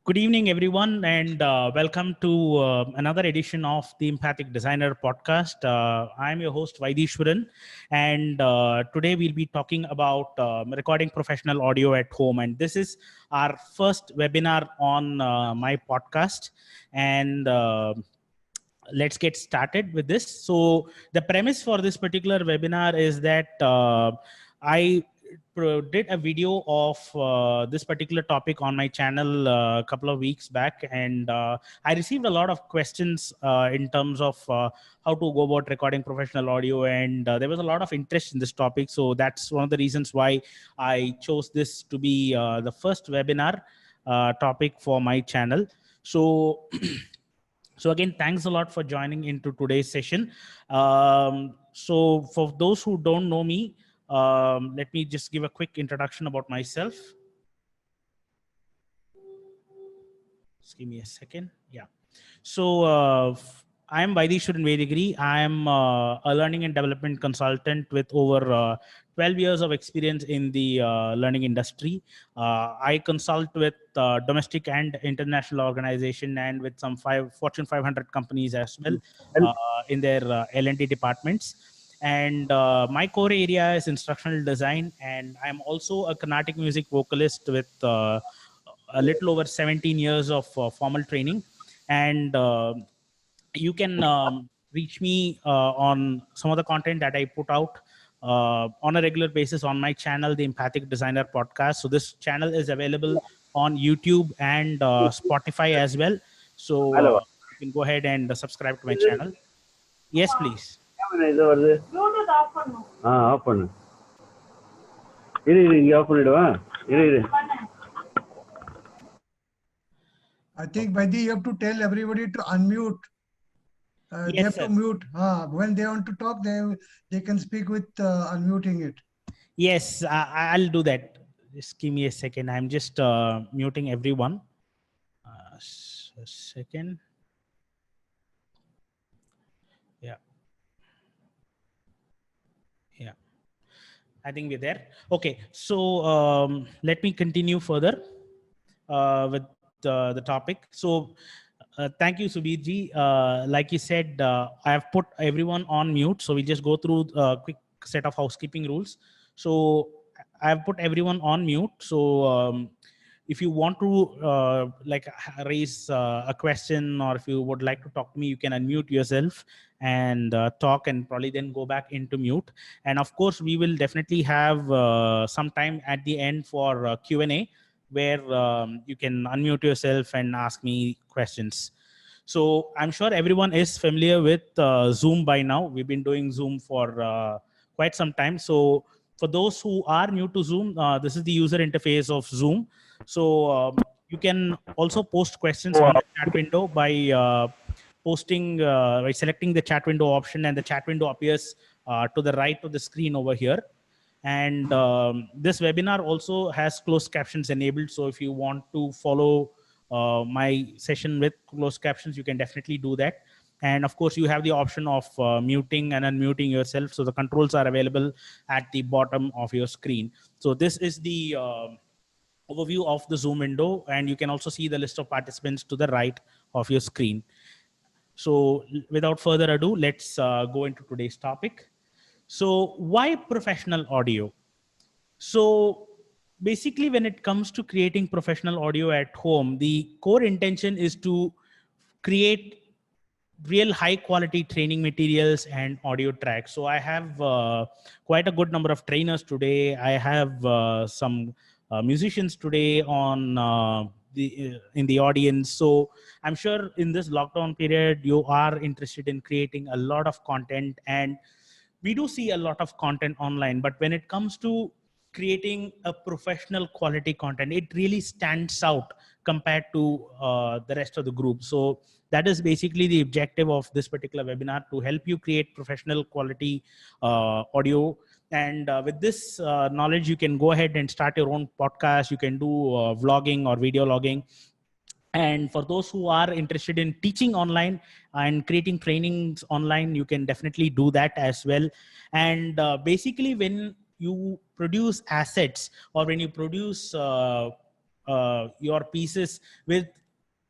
Good evening, everyone, and welcome to another edition of the Empathic Designer podcast. I'm your host, Vaidishwaran, and today we'll be talking about recording professional audio at home. And this is our first webinar on my podcast. And let's get started with this. So the premise for this particular webinar is that I did a video of this particular topic on my channel a couple of weeks back, and I received a lot of questions in terms of how to go about recording professional audio, and there was a lot of interest in this topic. So that's one of the reasons why I chose this to be the first webinar topic for my channel. So So again, thanks a lot for joining into today's session. So for those who don't know me, let me just give a quick introduction about myself. Just give me a second. Yeah. So I'm Vaidishwaran Vedigiri. I'm a learning and development consultant with over 12 years of experience in the learning industry. I consult with domestic and international organization and with some Fortune 500 companies as well in their L&D departments. And my core area is instructional design, and I'm also a Carnatic music vocalist with a little over 17 years of formal training. And you can reach me on some of the content that I put out on a regular basis on my channel, the Empathic Designer Podcast. So this channel is available on YouTube and Spotify as well. So you can go ahead and subscribe to my channel. Yes, please. I think, Vaidi, you have to tell everybody to unmute. They have to mute. When they want to talk, they can speak with unmuting it. Yes, I'll do that. Just give me a second. I'm just muting everyone. A second. Yeah. Yeah. I think we're there. Okay. So let me continue further with the topic. So thank you, Subirji. Like you said, I have put everyone on mute. So we just go through a quick set of housekeeping rules. So I have put everyone on mute. So if you want to raise a question, or if you would like to talk to me, you can unmute yourself and talk, and probably then go back into mute. And of course, we will definitely have some time at the end for Q&A, where you can unmute yourself and ask me questions. So I'm sure everyone is familiar with Zoom by now. We've been doing Zoom for quite some time. So for those who are new to Zoom, this is the user interface of Zoom. So you can also post questions on the chat window by by selecting the chat window option, and the chat window appears to the right of the screen over here. And this webinar also has closed captions enabled. So if you want to follow my session with closed captions, you can definitely do that. And of course, you have the option of muting and unmuting yourself. So the controls are available at the bottom of your screen. So this is the overview of the Zoom window, and you can also see the list of participants to the right of your screen. So without further ado, let's go into today's topic. So why professional audio? So basically, when it comes to creating professional audio at home, the core intention is to create real high quality training materials and audio tracks. So I have quite a good number of trainers today. I have some musicians today on in the audience. So I'm sure in this lockdown period, you are interested in creating a lot of content, and we do see a lot of content online. But when it comes to creating a professional quality content, it really stands out compared to the rest of the group. So that is basically the objective of this particular webinar, to help you create professional quality audio. And with this knowledge, you can go ahead and start your own podcast. You can do vlogging or video logging. And for those who are interested in teaching online and creating trainings online, you can definitely do that as well. And basically, when you produce assets, or when you produce your pieces with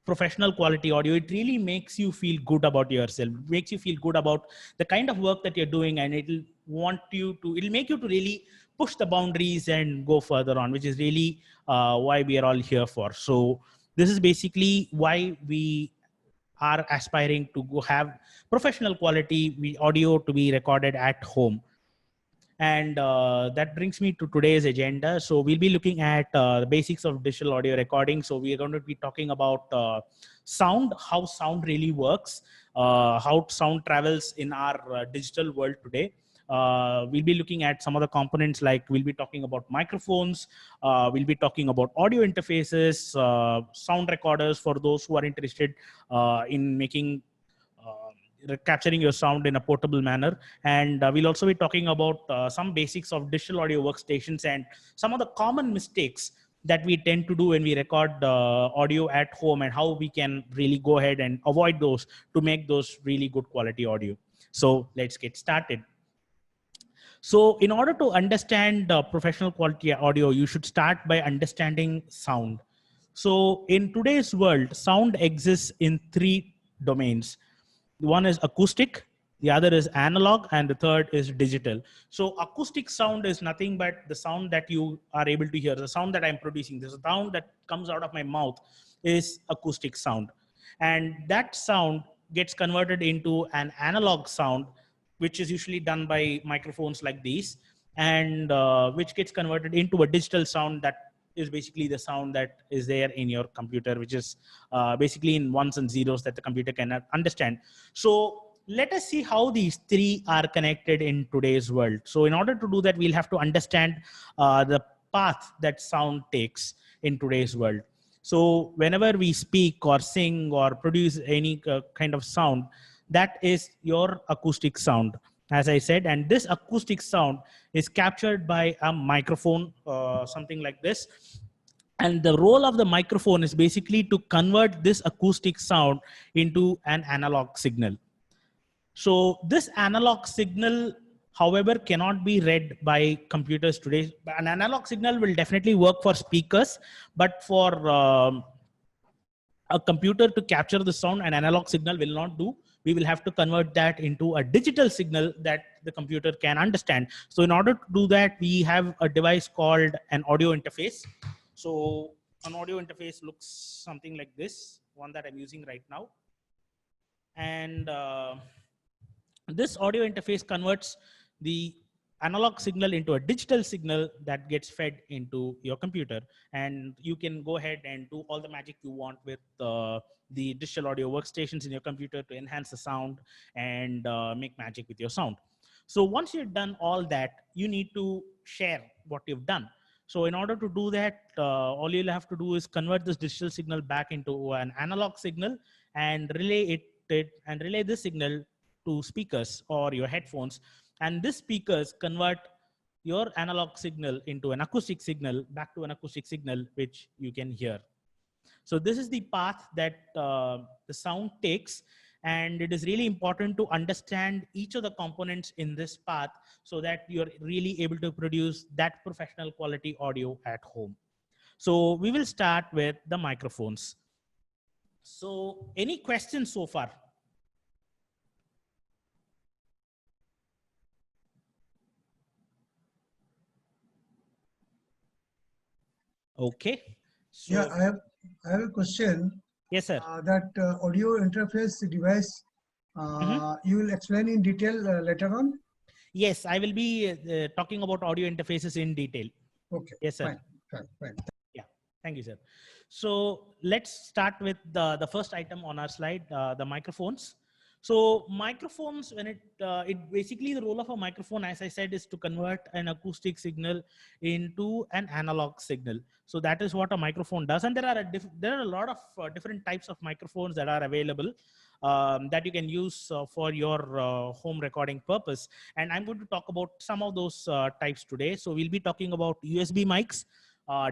professional quality audio, it really makes you feel good about yourself, makes you feel good about the kind of work that you're doing, and it'll make you to really push the boundaries and go further on, which is really why we are all here for. So this is basically why we are aspiring to go have professional quality audio to be recorded at home. And that brings me to today's agenda. So we'll be looking at the basics of digital audio recording. So we are going to be talking about sound, how sound really works, how sound travels in our digital world today. We'll be looking at some of the components, like we'll be talking about microphones, we'll be talking about audio interfaces, sound recorders for those who are interested in making capturing your sound in a portable manner. And we'll also be talking about some basics of digital audio workstations and some of the common mistakes that we tend to do when we record audio at home, and how we can really go ahead and avoid those to make those really good quality audio. So let's get started. So in order to understand professional quality audio, you should start by understanding sound. So in today's world, sound exists in three domains. One is acoustic, the other is analog, and the third is digital. So acoustic sound is nothing but the sound that you are able to hear, the sound that I'm producing, the sound that comes out of my mouth is acoustic sound. And that sound gets converted into an analog sound, which is usually done by microphones like these, and which gets converted into a digital sound that is basically the sound that is there in your computer, which is basically in ones and zeros that the computer cannot understand. So let us see how these three are connected in today's world. So in order to do that, we'll have to understand the path that sound takes in today's world. So whenever we speak or sing or produce any kind of sound, that is your acoustic sound, as I said. And this acoustic sound is captured by a microphone, something like this. And the role of the microphone is basically to convert this acoustic sound into an analog signal. So this analog signal, however, cannot be read by computers today. An analog signal will definitely work for speakers, but for a computer to capture the sound, an analog signal will not do. We will have to convert that into a digital signal that the computer can understand. So in order to do that, we have a device called an audio interface. So an audio interface looks something like this, one that I'm using right now. And this audio interface converts the analog signal into a digital signal that gets fed into your computer, and you can go ahead and do all the magic you want with the digital audio workstations in your computer to enhance the sound and make magic with your sound. So once you've done all that, you need to share what you've done. So in order to do that, all you'll have to do is convert this digital signal back into an analog signal and relay this signal to speakers or your headphones. And these speakers convert your analog signal into an acoustic signal, back to an acoustic signal, which you can hear. So this is the path that the sound takes. And it is really important to understand each of the components in this path so that you're really able to produce that professional quality audio at home. So we will start with the microphones. So any questions so far? Okay. So, yeah, I have a question. Yes, sir. That audio interface device, you will explain in detail later on? Yes, I will be talking about audio interfaces in detail. Okay. Yes, sir. Fine. Yeah, thank you, sir. So let's start with the first item on our slide, the microphones. So microphones, when it basically, the role of a microphone, as I said, is to convert an acoustic signal into an analog signal. So that is what a microphone does. And there are a lot of different types of microphones that are available that you can use for your home recording purpose. And I'm going to talk about some of those types today. So we'll be talking about USB mics,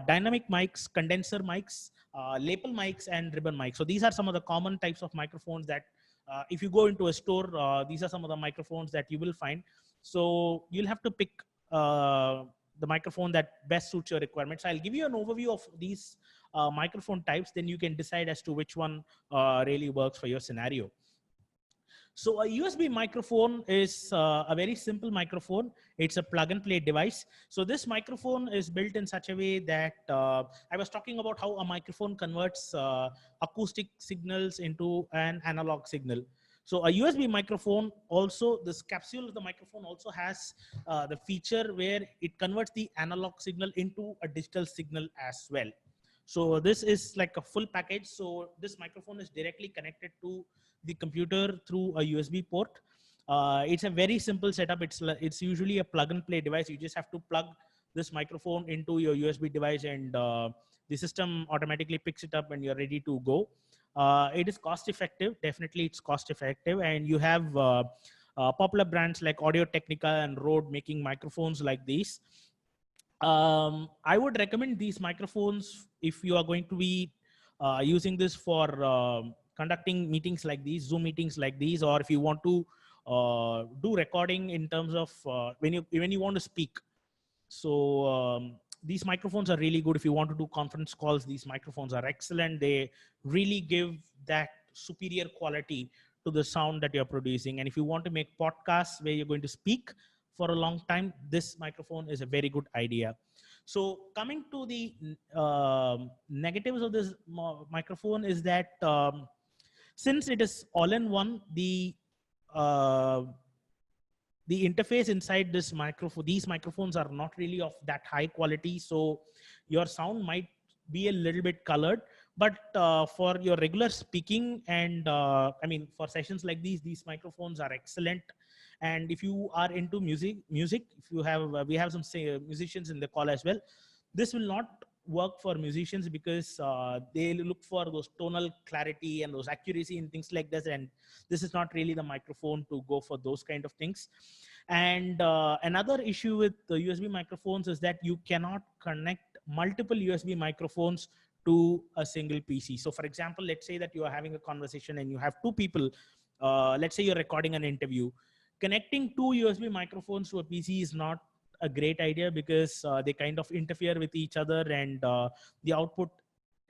dynamic mics, condenser mics, lapel mics, and ribbon mics. So these are some of the common types of microphones that if you go into a store, these are some of the microphones that you will find. So you'll have to pick the microphone that best suits your requirements. I'll give you an overview of these microphone types, then you can decide as to which one really works for your scenario. So a USB microphone is a very simple microphone. It's a plug and play device. So this microphone is built in such a way that I was talking about how a microphone converts acoustic signals into an analog signal. So a USB microphone also, this capsule of the microphone also has the feature where it converts the analog signal into a digital signal as well. So this is like a full package. So this microphone is directly connected to the computer through a USB port. It's a very simple setup. It's usually a plug and play device. You just have to plug this microphone into your USB device, and the system automatically picks it up and you're ready to go. It is cost effective. Definitely it's cost effective. And you have popular brands like Audio Technica and Rode making microphones like these. I would recommend these microphones if you are going to be using this for conducting meetings like these, Zoom meetings like these, or if you want to do recording in terms of when you want to speak. So these microphones are really good. If you want to do conference calls, these microphones are excellent. They really give that superior quality to the sound that you're producing. And if you want to make podcasts where you're going to speak for a long time, this microphone is a very good idea. So coming to the negatives of this microphone is that since it is all-in-one, the interface inside this microphone, these microphones are not really of that high quality. So your sound might be a little bit colored, but for your regular speaking and I mean, for sessions like these microphones are excellent. And if you are into music, if you have, we have some musicians in the call as well, this will not work for musicians because they look for those tonal clarity and those accuracy and things like this. And this is not really the microphone to go for those kind of things. And another issue with the USB microphones is that you cannot connect multiple USB microphones to a single PC. So for example, let's say that you are having a conversation and you have two people, let's say you're recording an interview. Connecting two USB microphones to a PC is not a great idea because they kind of interfere with each other, and the output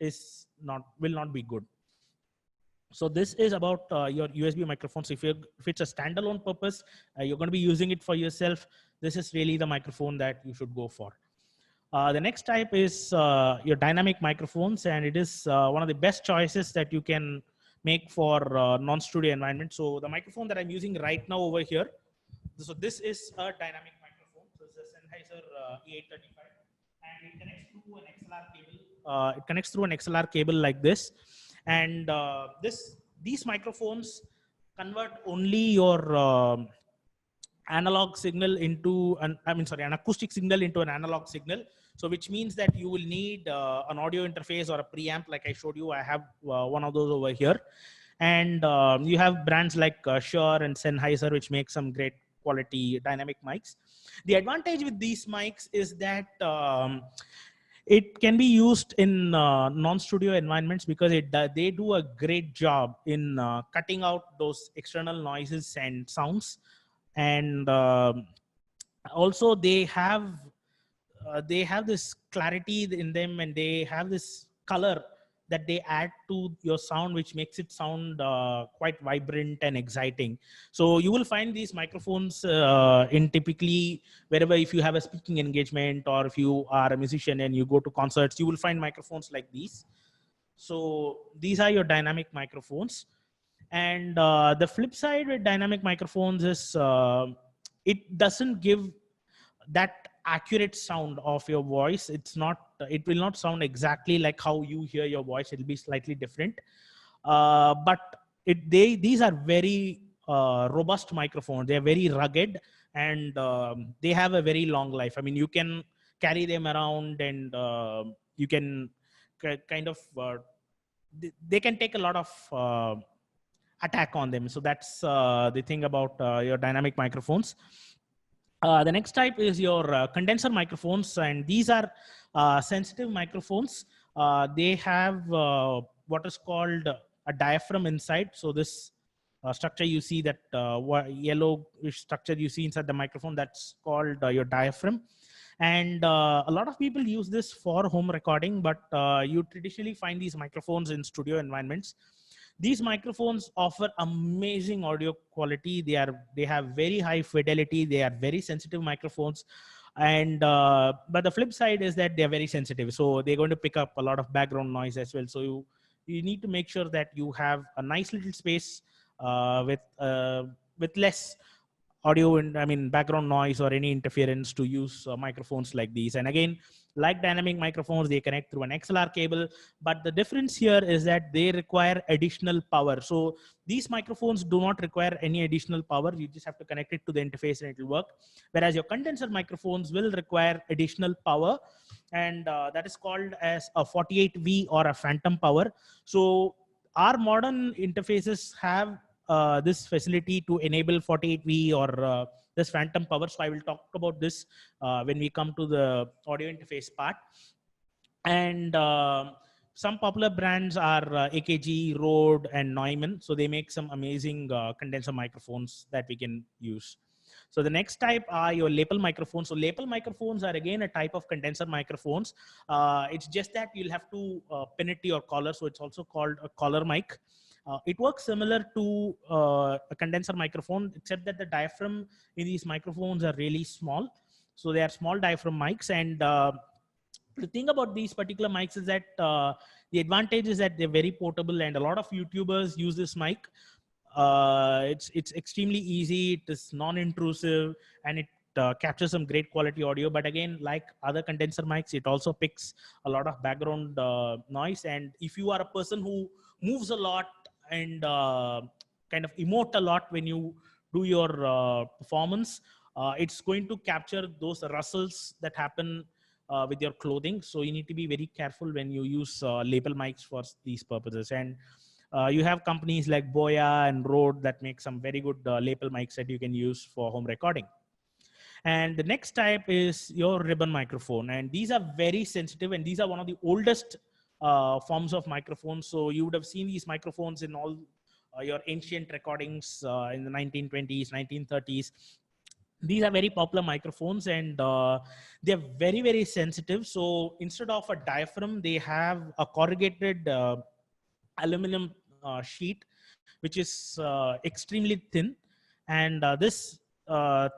will not be good. So this is about your USB microphones. If it's a standalone purpose, you're going to be using it for yourself, this is really the microphone that you should go for. The next type is your dynamic microphones, and it is one of the best choices that you can make for non-studio environment. So the microphone that I'm using right now over here, so this is a dynamic microphone. So it's a Sennheiser E835, and it connects through an XLR cable. It connects through an XLR cable like this, and these microphones convert only your analog signal into an acoustic signal into an analog signal. So which means that you will need an audio interface or a preamp like I showed you. I have one of those over here. And you have brands like Shure and Sennheiser, which make some great quality dynamic mics. The advantage with these mics is that it can be used in non-studio environments because they do a great job in cutting out those external noises and sounds. And also they have this clarity in them, and they have this color that they add to your sound, which makes it sound quite vibrant and exciting. So you will find these microphones in typically wherever, if you have a speaking engagement or if you are a musician and you go to concerts, you will find microphones like these. So these are your dynamic microphones. And the flip side with dynamic microphones is it doesn't give that accurate sound of your voice. It will not sound exactly like how you hear your voice. It'll be slightly different. But these are very robust microphones. They're very rugged, and they have a very long life. I mean, you can carry them around, and you can kind of they can take a lot of attack on them. So that's the thing about your dynamic microphones. The next type is your condenser microphones, and these are sensitive microphones. They have what is called a diaphragm inside. So this structure you see, that yellow structure you see inside the microphone, that's called your diaphragm. And a lot of people use this for home recording, but you traditionally find these microphones in studio environments. These microphones offer amazing audio quality. They have very high fidelity. They are very sensitive microphones. And but the flip side is that they're very sensitive, so they're going to pick up a lot of background noise as well. So you need to make sure that you have a nice little space with less audio and background noise or any interference to use microphones like these. And again, like dynamic microphones, they connect through an XLR cable, but the difference here is that they require additional power. So these microphones do not require any additional power. You just have to connect it to the interface and it will work, whereas your condenser microphones will require additional power, and that is called as a 48V or a phantom power. So our modern interfaces have this facility to enable 48V or this phantom power. So I will talk about this when we come to the audio interface part. And some popular brands are AKG, Rode, and Neumann. So they make some amazing condenser microphones that we can use. So the next type are your lapel microphones. So lapel microphones are again a type of condenser microphones. It's just that you'll have to pin it to your collar. So it's also called a collar mic. It works similar to a condenser microphone, except that the diaphragm in these microphones are really small. So they are small diaphragm mics. And the thing about these particular mics is that the advantage is that they're very portable, and a lot of YouTubers use this mic. It's extremely easy, it is non-intrusive, and it captures some great quality audio. But again, like other condenser mics, it also picks a lot of background noise. And if you are a person who moves a lot and kind of emote a lot when you do your performance, it's going to capture those rustles that happen with your clothing. So you need to be very careful when you use lapel mics for these purposes. And you have companies like Boya and Rode that make some very good lapel mics that you can use for home recording. And the next type is your ribbon microphone. And these are very sensitive, and these are one of the oldest forms of microphones. So you would have seen these microphones in all your ancient recordings in the 1920s, 1930s. These are very popular microphones, and they're very, very sensitive. So instead of a diaphragm, they have a corrugated aluminum sheet, which is extremely thin. And this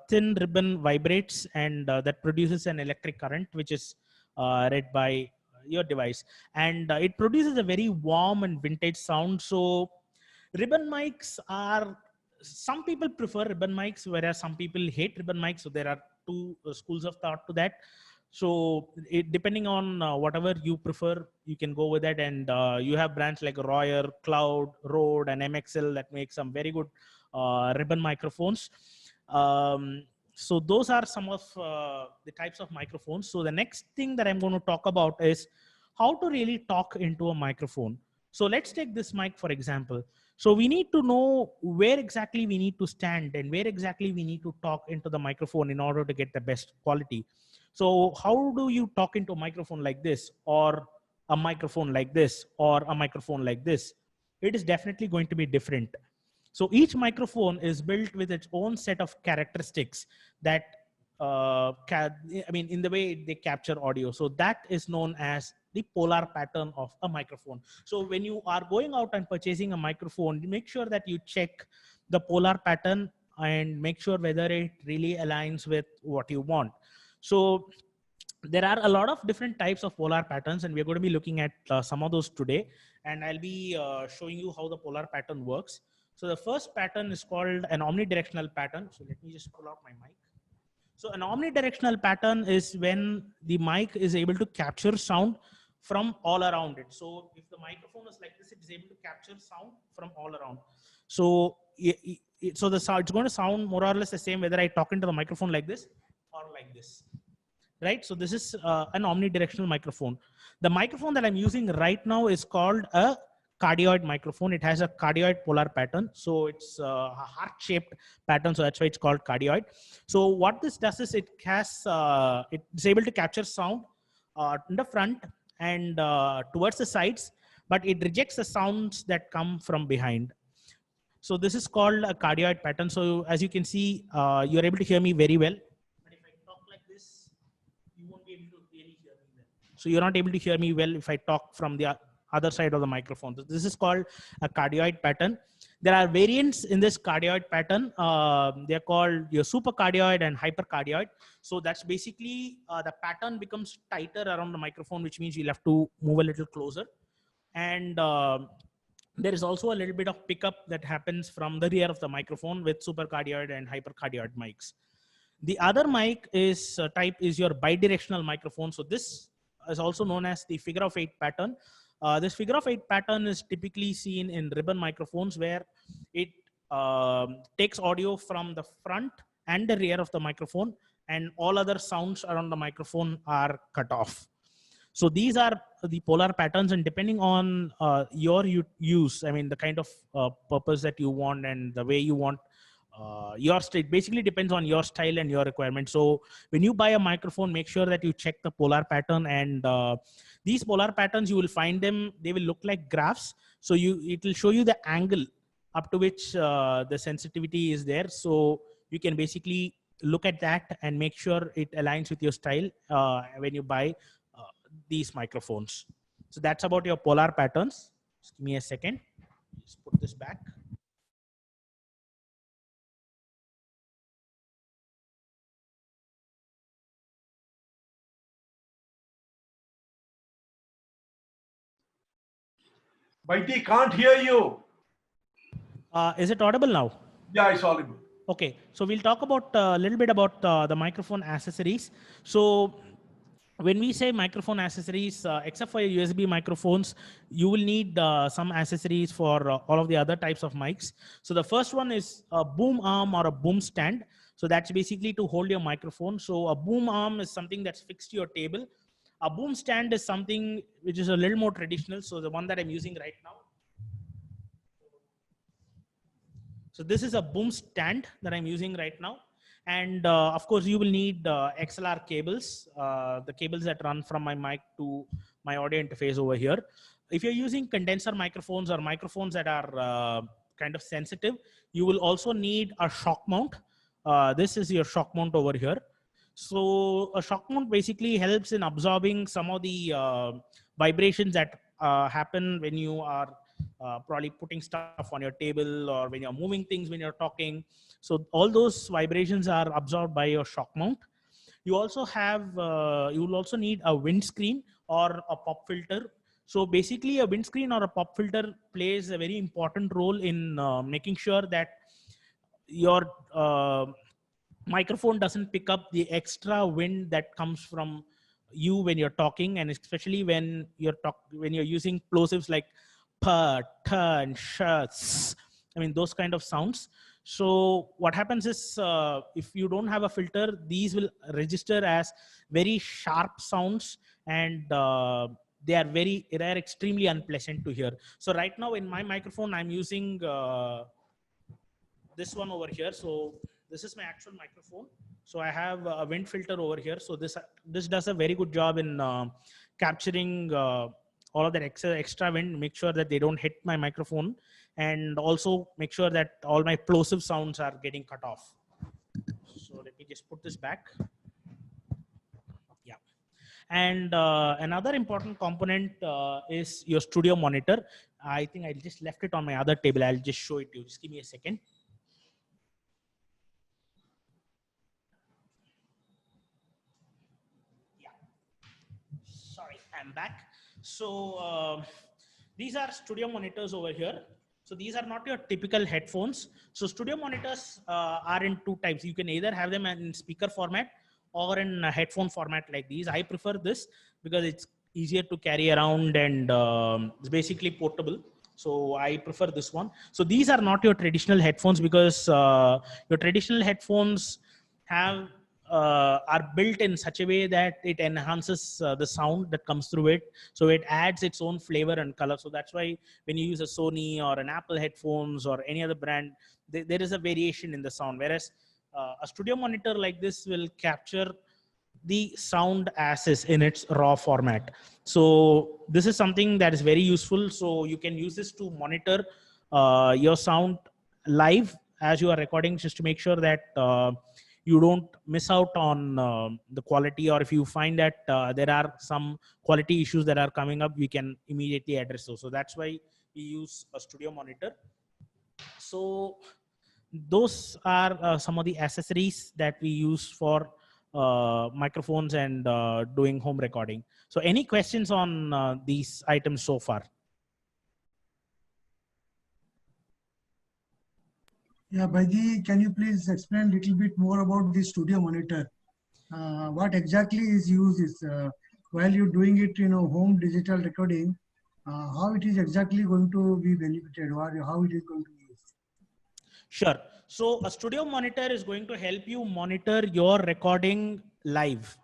thin ribbon vibrates, and that produces an electric current, which is read by your device. And it produces a very warm and vintage sound. So ribbon mics are, some people prefer ribbon mics, whereas some people hate ribbon mics. So there are two schools of thought to that. So depending on whatever you prefer, you can go with that. And you have brands like Royer, Cloud, Rode, and MXL that make some very good ribbon microphones. So those are some of the types of microphones. So the next thing that I'm going to talk about is how to really talk into a microphone. So let's take this mic, for example. So we need to know where exactly we need to stand and where exactly we need to talk into the microphone in order to get the best quality. So how do you talk into a microphone like this, or a microphone like this, or a microphone like this? It is definitely going to be different. So each microphone is built with its own set of characteristics that, in the way they capture audio. So that is known as the polar pattern of a microphone. So when you are going out and purchasing a microphone, make sure that you check the polar pattern and make sure whether it really aligns with what you want. So there are a lot of different types of polar patterns, and we're going to be looking at some of those today. And I'll be showing you how the polar pattern works. So the first pattern is called an omnidirectional pattern. So let me just pull out my mic. So an omnidirectional pattern is when the mic is able to capture sound from all around it. So if the microphone is like this, it is able to capture sound from all around. So so the sound, it's going to sound more or less the same whether I talk into the microphone like this or like this, right? So this is an omnidirectional microphone. The microphone that I'm using right now is called a cardioid microphone. It has a cardioid polar pattern. So it's a heart-shaped pattern. So that's why it's called cardioid. So what this does is it has, it's able to capture sound in the front and towards the sides, but it rejects the sounds that come from behind. So this is called a cardioid pattern. So as you can see, you're able to hear me very well. But if I talk like this, So you're not able to hear me well if I talk from the other side of the microphone. This is called a cardioid pattern. There are variants in this cardioid pattern. They're called your supercardioid and hypercardioid. So that's basically the pattern becomes tighter around the microphone, which means you'll have to move a little closer. And there is also a little bit of pickup that happens from the rear of the microphone with supercardioid and hypercardioid mics. The other mic is type is your bidirectional microphone. So this is also known as the figure of 8 pattern. This figure of 8 pattern is typically seen in ribbon microphones, where it takes audio from the front and the rear of the microphone, and all other sounds around the microphone are cut off. So these are the polar patterns, and depending on your use, I mean, the kind of purpose that you want and the way you want your style, basically depends on your style and your requirement. So when you buy a microphone, make sure that you check the polar pattern, and these polar patterns, you will find them, they will look like graphs. So it will show you the angle up to which the sensitivity is there. So you can basically look at that and make sure it aligns with your style when you buy these microphones. So that's about your polar patterns. Just give me a second. Just put this back. Vaidhi, can't hear you. Is it audible now? Yeah, it's audible. Okay, so we'll talk about a little bit about the microphone accessories. So when we say microphone accessories, except for your USB microphones, you will need some accessories for all of the other types of mics. So the first one is a boom arm or a boom stand. So that's basically to hold your microphone. So a boom arm is something that's fixed to your table. A boom stand is something which is a little more traditional. So the one that I'm using right now. So this is a boom stand that I'm using right now. And of course, you will need XLR cables, the cables that run from my mic to my audio interface over here. If you're using condenser microphones or microphones that are kind of sensitive, you will also need a shock mount. This is your shock mount over here. So a shock mount basically helps in absorbing some of the vibrations that happen when you are probably putting stuff on your table or when you're moving things when you're talking. So all those vibrations are absorbed by your shock mount. You also have, you will also need a windscreen or a pop filter. So basically a windscreen or a pop filter plays a very important role in making sure that your microphone doesn't pick up the extra wind that comes from you when you're talking, and especially when you're using plosives like pa, ta, and shs. I mean, those kind of sounds. So what happens is, if you don't have a filter, these will register as very sharp sounds, and they are extremely unpleasant to hear. So right now in my microphone, I'm using this one over here. So this is my actual microphone. So I have a wind filter over here. So this does a very good job in capturing all of that extra wind, make sure that they don't hit my microphone, and also make sure that all my plosive sounds are getting cut off. So let me just put this back. Yeah. And another important component is your studio monitor. I think I just left it on my other table. I'll just show it to you. Just give me a second. Sorry, I'm back. So these are studio monitors over here. So these are not your typical headphones. So studio monitors are in two types. You can either have them in speaker format or in a headphone format like these. I prefer this because it's easier to carry around, and it's basically portable. So I prefer this one. So these are not your traditional headphones, because your traditional headphones have are built in such a way that it enhances the sound that comes through it. So it adds its own flavor and color. So that's why when you use a Sony or an Apple headphones or any other brand, there is a variation in the sound. Whereas a studio monitor like this will capture the sound as is in its raw format. So this is something that is very useful. So you can use this to monitor your sound live as you are recording, just to make sure that you don't miss out on the quality, or if you find that there are some quality issues that are coming up, we can immediately address those. So that's why we use a studio monitor. So those are some of the accessories that we use for microphones and doing home recording. So any questions on these items so far? Yeah, Baiji, can you please explain a little bit more about the studio monitor? What exactly is used is while you're doing it, home digital recording, how it is exactly going to be benefited, or how it is going to be used? Sure. So a studio monitor is going to help you monitor your recording live,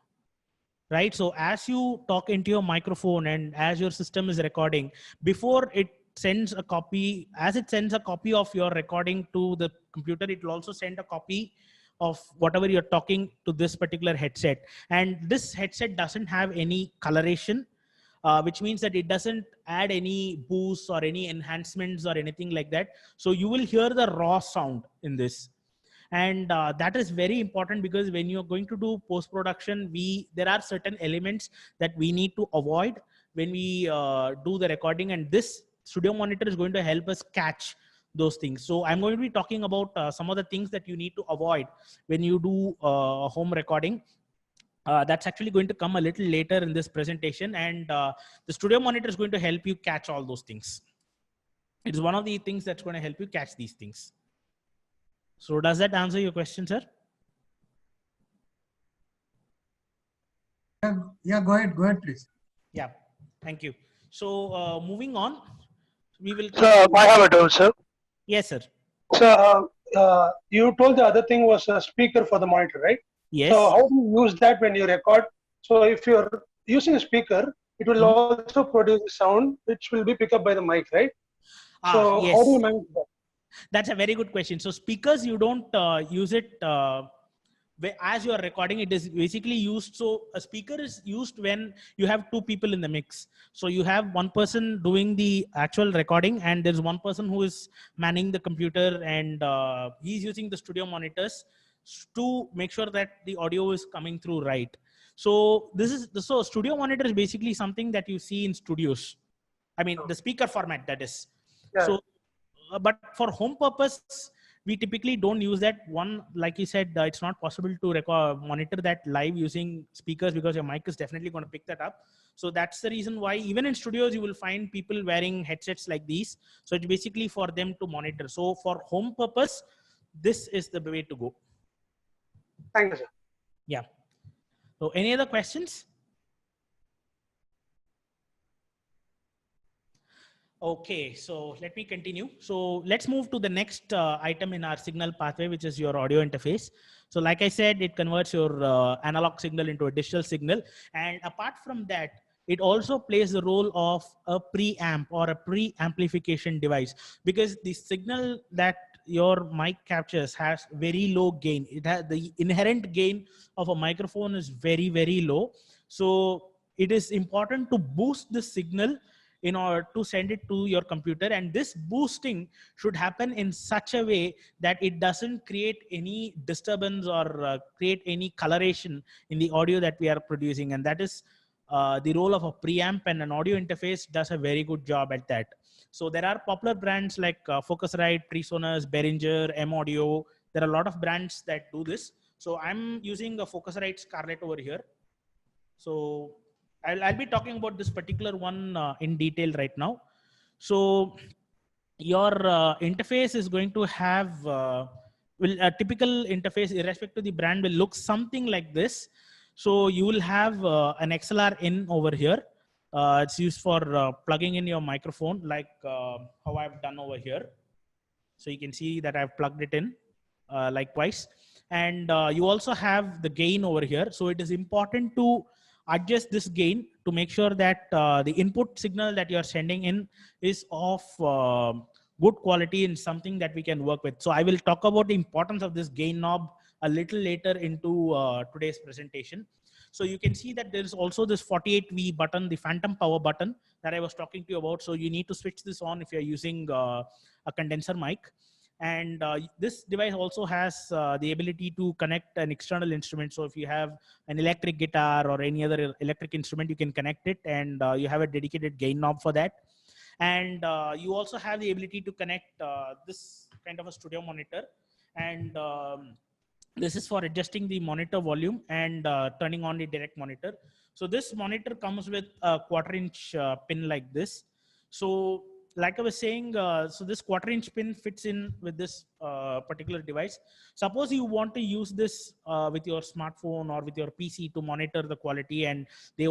right? So as you talk into your microphone and as your system is recording, before it sends a copy, as it sends a copy of your recording to the computer, it will also send a copy of whatever you're talking to this particular headset. And this headset doesn't have any coloration, which means that it doesn't add any boosts or any enhancements or anything like that. So you will hear the raw sound in this. And that is very important, because when you're going to do post-production, there are certain elements that we need to avoid when we do the recording, and this studio monitor is going to help us catch those things. So I'm going to be talking about some of the things that you need to avoid when you do home recording. That's actually going to come a little later in this presentation, and the studio monitor is going to help you catch all those things. It's one of the things that's going to help you catch these things. So does that answer your question, sir? Yeah, go ahead, please. Yeah, thank you. So moving on, we will. So I have a doubt, sir. Yes, sir. So you told the other thing was a speaker for the monitor, right? Yes. So how do you use that when you record? So if you're using a speaker, it will also produce sound, which will be picked up by the mic, right? So yes. how do you manage that? That's a very good question. So speakers, you don't use it as you are recording. It is basically used. So a speaker is used when you have two people in the mix. So you have one person doing the actual recording, and there's one person who is manning the computer, and he's using the studio monitors to make sure that the audio is coming through right. So so studio monitor is basically something that you see in studios. I mean, the speaker format, that is. Yeah. So but for home purpose, we typically don't use that. One, like you said, it's not possible to monitor that live using speakers, because your mic is definitely going to pick that up. So that's the reason why even in studios, you will find people wearing headsets like these. So it's basically for them to monitor. So for home purpose, this is the way to go. Thank you, sir. Yeah. So any other questions? Okay, so let me continue. So let's move to the next item in our signal pathway, which is your audio interface. So like I said, it converts your analog signal into a digital signal. And apart from that, it also plays the role of a preamp or a pre-amplification device, because the signal that your mic captures has very low gain. It has the inherent gain of a microphone is very, very low. So it is important to boost the signal in order to send it to your computer. And this boosting should happen in such a way that it doesn't create any disturbance or create any coloration in the audio that we are producing. And that is the role of a preamp, and an audio interface does a very good job at that. So there are popular brands like Focusrite, PreSonus, Behringer, M Audio. There are a lot of brands that do this. So I'm using a Focusrite Scarlett over here. So I'll be talking about this particular one in detail right now. So your interface is going to have, a typical interface, irrespective of the brand, will look something like this. So you will have an XLR in over here. It's used for plugging in your microphone, like how I've done over here. So you can see that I've plugged it in likewise. And you also have the gain over here. So it is important to adjust this gain to make sure that the input signal that you're sending in is of good quality and something that we can work with. So I will talk about the importance of this gain knob a little later into today's presentation. So you can see that there's also this 48V button, the phantom power button that I was talking to you about. So you need to switch this on if you're using a condenser mic. And this device also has the ability to connect an external instrument. So if you have an electric guitar or any other electric instrument, you can connect it, and you have a dedicated gain knob for that. And you also have the ability to connect this kind of a studio monitor, and this is for adjusting the monitor volume and turning on the direct monitor. So this monitor comes with a 1/4 inch pin like this. So like I was saying, so this 1/4 inch pin fits in with this particular device. Suppose you want to use this with your smartphone or with your PC to monitor the quality, and they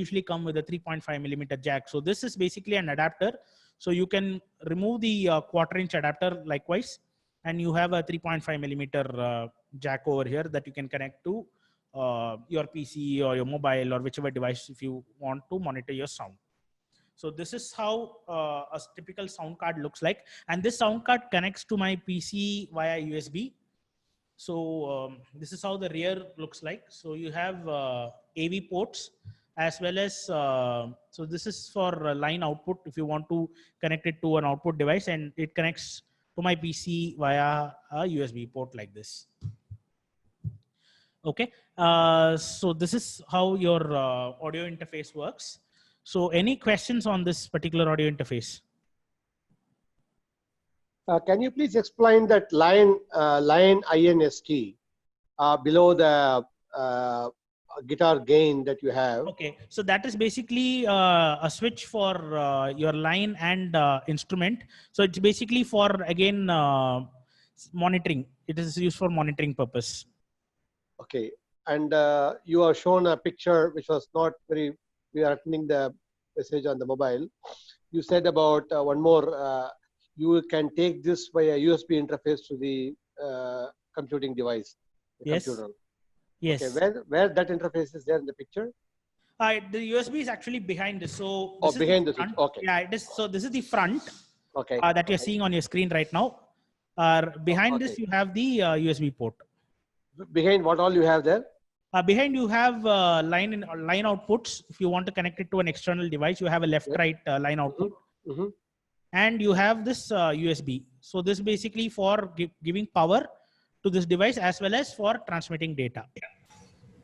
usually come with a 3.5 millimeter jack. So this is basically an adapter. So you can remove the 1/4 inch adapter likewise, and you have a 3.5 millimeter jack over here that you can connect to your PC or your mobile or whichever device if you want to monitor your sound. So this is how a typical sound card looks like. And this sound card connects to my PC via USB. So this is how the rear looks like. So you have AV ports as well as, so this is for line output if you want to connect it to an output device, and it connects to my PC via a USB port like this. Okay, so this is how your audio interface works. So any questions on this particular audio interface? Can you please explain that line INST below the guitar gain that you have? Okay, so that is basically a switch for your line and instrument. So it's basically for, again, monitoring. It is used for monitoring purpose. Okay, and you have shown a picture which was not very, we are attending the message on the mobile. You said about one more, you can take this by a USB interface to the computing device. The Yes. computer. Yes. Okay, where that interface is there in the picture? The USB is actually behind this. So Oh, this is behind the the switch. front. Okay. Yeah, it is. So this is the front Okay. that you're seeing on your screen right now. Behind this, okay. you have the USB port. Behind what all you have there? Behind you have line outputs. If you want to connect it to an external device, you have a left-right line output. Mm-hmm. And you have this USB. So this basically for giving power to this device as well as for transmitting data.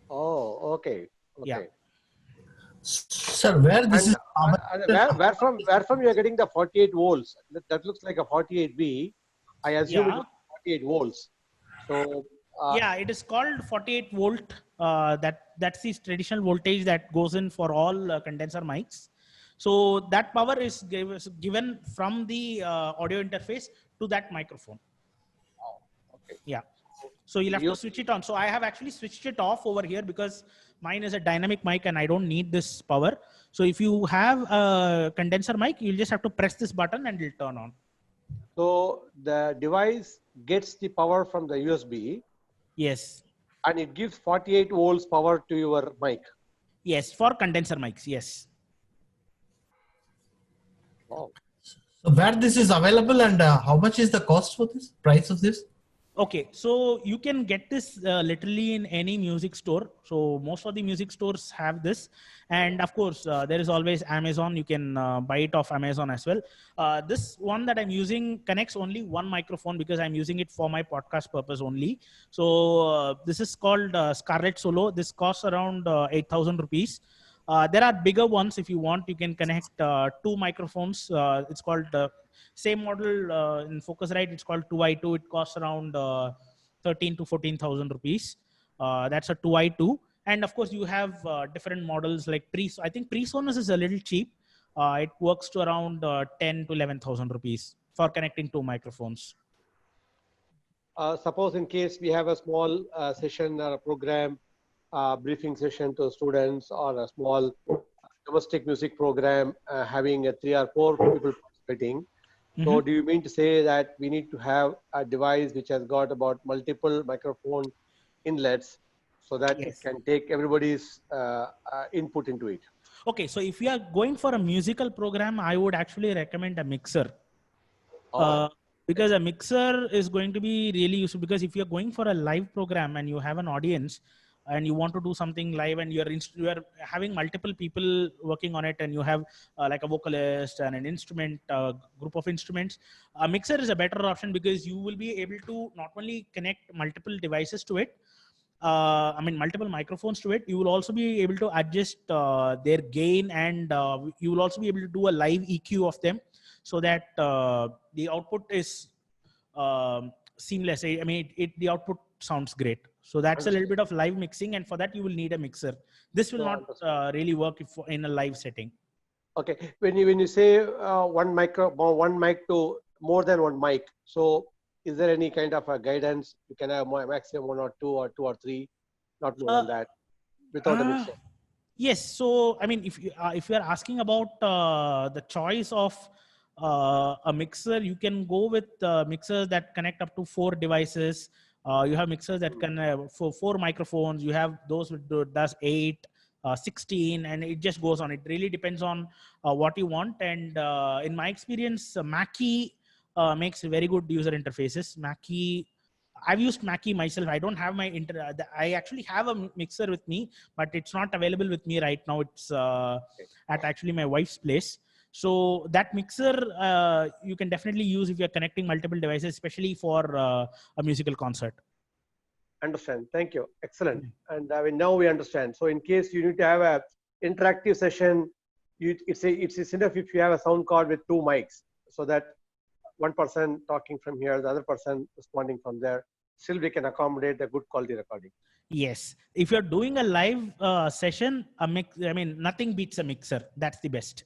Oh, okay. Okay. Yeah. Sir, where this is And where from you are getting the 48 volts? That looks like a 48V. I assume Yeah. it's 48 volts. So Yeah, it is called 48 volt. That's the traditional voltage that goes in for all condenser mics. So that power is given from the audio interface to that microphone. okay. Yeah. So you'll have to switch it on. So I have actually switched it off over here because mine is a dynamic mic and I don't need this power. So if you have a condenser mic, you'll just have to press this button and it'll turn on. So the device gets the power from the USB Yes. and it gives 48 volts power to your mic. Yes, for condenser mics. Yes. Wow. So where this is available and how much is the cost for this? Price of this? Okay, so you can get this literally in any music store. So most of the music stores have this, and of course there is always Amazon. You can buy it off Amazon as well. This one that I'm using connects only one microphone because I'm using it for my podcast purpose only. So this is called Scarlett Solo. This costs around 8,000 rupees. There are bigger ones if you want. You can connect two microphones. It's called same model in Focusrite. It's called 2i2. It costs around 13 to 14,000 rupees. That's a 2i2. And of course, you have different models like I think PreSonus is a little cheap. It works to around 10 to 11,000 rupees for connecting two microphones. Suppose in case we have a small session or a program, briefing session to students, or a small domestic music program having 3 or 4 people participating. So do you mean to say that we need to have a device which has got about multiple microphone inlets so that Yes. it can take everybody's input into it? Okay, so if you are going for a musical program, I would actually recommend a mixer. Because a mixer is going to be really useful, because if you're going for a live program and you have an audience, and you want to do something live, and you're having multiple people working on it, and you have like a vocalist and an instrument group of instruments, a mixer is a better option because you will be able to not only connect multiple devices to it, multiple microphones to it. You will also be able to adjust their gain, and you will also be able to do a live EQ of them, so that the output is seamless. The output sounds great. So that's a little bit of live mixing, and for that you will need a mixer. This will not really work in a live setting. Okay, when you say one mic to more than one mic, so is there any kind of a guidance? You can have maximum 1 or 2 or 2 or 3, not more than that, without a mixer. Yes. So if you are asking about the choice of a mixer, you can go with mixers that connect up to 4 devices. You have mixers that can for 4 microphones. You have those with does 8, 16, and it just goes on. It really depends on what you want. And in my experience, Mackie makes very good user interfaces. Mackie, I've used Mackie myself. I don't have my I actually have a mixer with me, but it's not available with me right now. It's at actually my wife's place. So that mixer you can definitely use if you're connecting multiple devices, especially for a musical concert. Understand. Thank you. Excellent. And now we understand. So in case you need to have a interactive session, it's enough if you have a sound card with 2 mics, so that one person talking from here, the other person responding from there. Still, we can accommodate a good quality recording. Yes. If you're doing a live session, nothing beats a mixer. That's the best.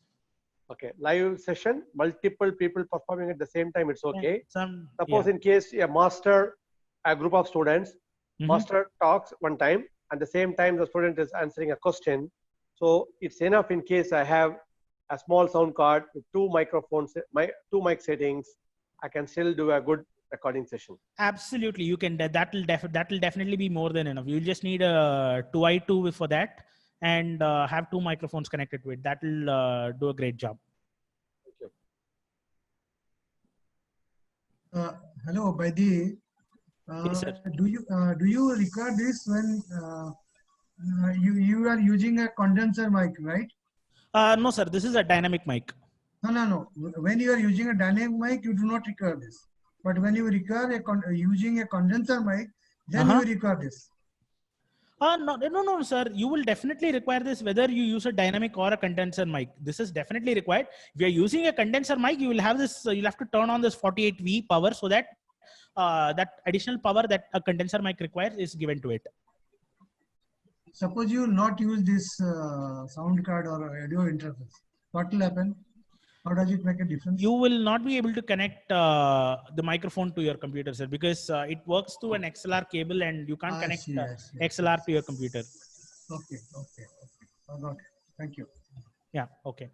Okay. Live session, multiple people performing at the same time, it's okay. Yeah, Suppose in case a group of students, master talks one time, and the same time the student is answering a question. So it's enough in case I have a small sound card with 2 microphones, 2 mic settings, I can still do a good recording session. Absolutely, you can. That'll definitely be more than enough. You just need a 2i2 for that, and have 2 microphones connected to it. That'll do a great job. Thank you. Hello, Baidi. Yes, sir. Do you record this when you are using a condenser mic, right? No, sir. This is a dynamic mic. No. When you are using a dynamic mic, you do not record this. But when you record using a condenser mic, then you record this. No, sir. You will definitely require this whether you use a dynamic or a condenser mic. This is definitely required. If you're using a condenser mic, you will have this. You'll have to turn on this 48V power so that that additional power that a condenser mic requires is given to it. Suppose you not use this sound card or audio interface, what will happen? How does it make a difference? You will not be able to connect the microphone to your computer, sir, because it works through an XLR cable, and you can't connect XLR to your computer. Okay. I got it. Thank you. Yeah. Okay.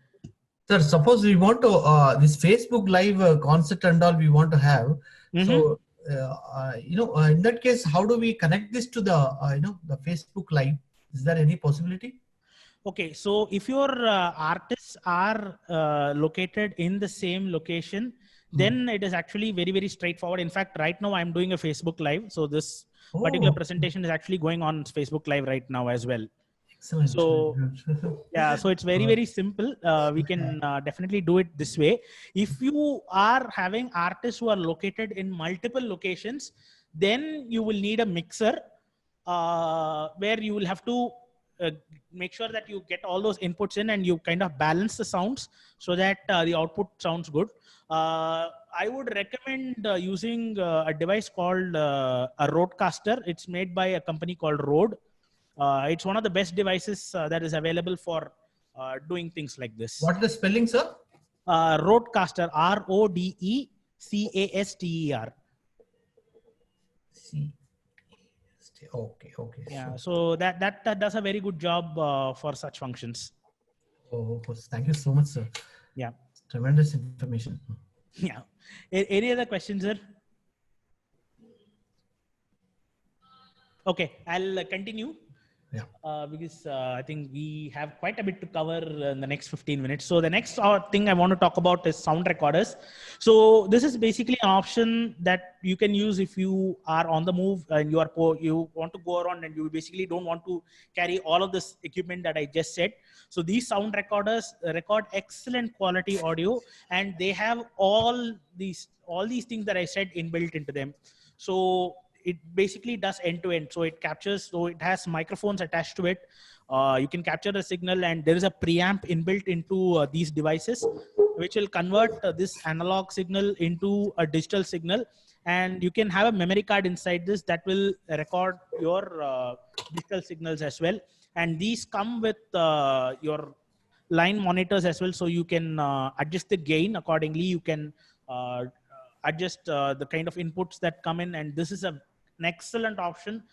Sir, suppose we want to this Facebook Live concert and all we want to have. So in that case, how do we connect this to the the Facebook Live? Is there any possibility? Okay, so if your artists are located in the same location, then it is actually very, very straightforward. In fact, right now I'm doing a Facebook Live. So this particular presentation is actually going on Facebook Live right now as well. Excellent. So yeah, so it's very, very simple. We can definitely do it this way. If you are having artists who are located in multiple locations, then you will need a mixer where you will have to make sure that you get all those inputs in and you kind of balance the sounds so that the output sounds good. I would recommend using a device called a Rodecaster. It's made by a company called Rode. It's one of the best devices that is available for doing things like this. What is the spelling, sir? Rodecaster, Rodecaster. Okay. Yeah, so that does a very good job for such functions. Oh, thank you so much, sir. Yeah. Tremendous information. Yeah. Any other questions, sir? Okay, I'll continue. Because I think we have quite a bit to cover in the next 15 minutes. So the next thing I want to talk about is sound recorders. So this is basically an option that you can use if you are on the move and you want to go around and you basically don't want to carry all of this equipment that I just said. So these sound recorders record excellent quality audio, and they have all these things that I said inbuilt into them. So it basically does end to end. So it captures, so it has microphones attached to it. You can capture the signal, and there is a preamp inbuilt into these devices, which will convert this analog signal into a digital signal. And you can have a memory card inside this that will record your digital signals as well. And these come with your line monitors as well. So you can adjust the gain accordingly. You can adjust the kind of inputs that come in. And this is an excellent option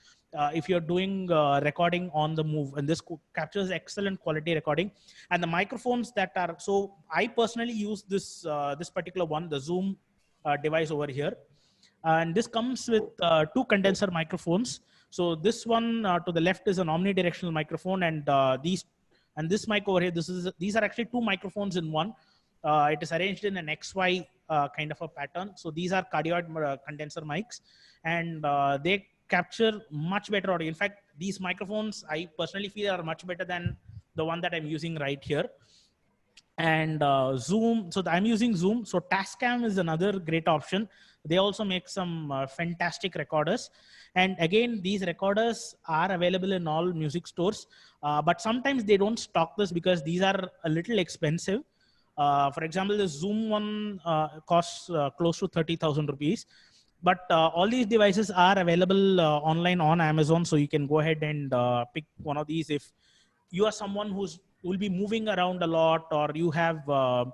if you're doing recording on the move, and this captures excellent quality recording. And the microphones that are, so I personally use this this particular one, the Zoom device over here, and this comes with 2 condenser microphones. So this one to the left is an omnidirectional microphone, and this mic over here, these are actually 2 microphones in one. It is arranged in an XY kind of a pattern. So these are cardioid condenser mics, and they capture much better audio. In fact, these microphones I personally feel are much better than the one that I'm using right here. And Zoom, so I'm using Zoom. So Tascam is another great option. They also make some fantastic recorders. And again, these recorders are available in all music stores, but sometimes they don't stock this because these are a little expensive. For example, the Zoom one costs close to 30,000 rupees. But all these devices are available online on Amazon. So you can go ahead and pick one of these if you are someone who will be moving around a lot, or you have, I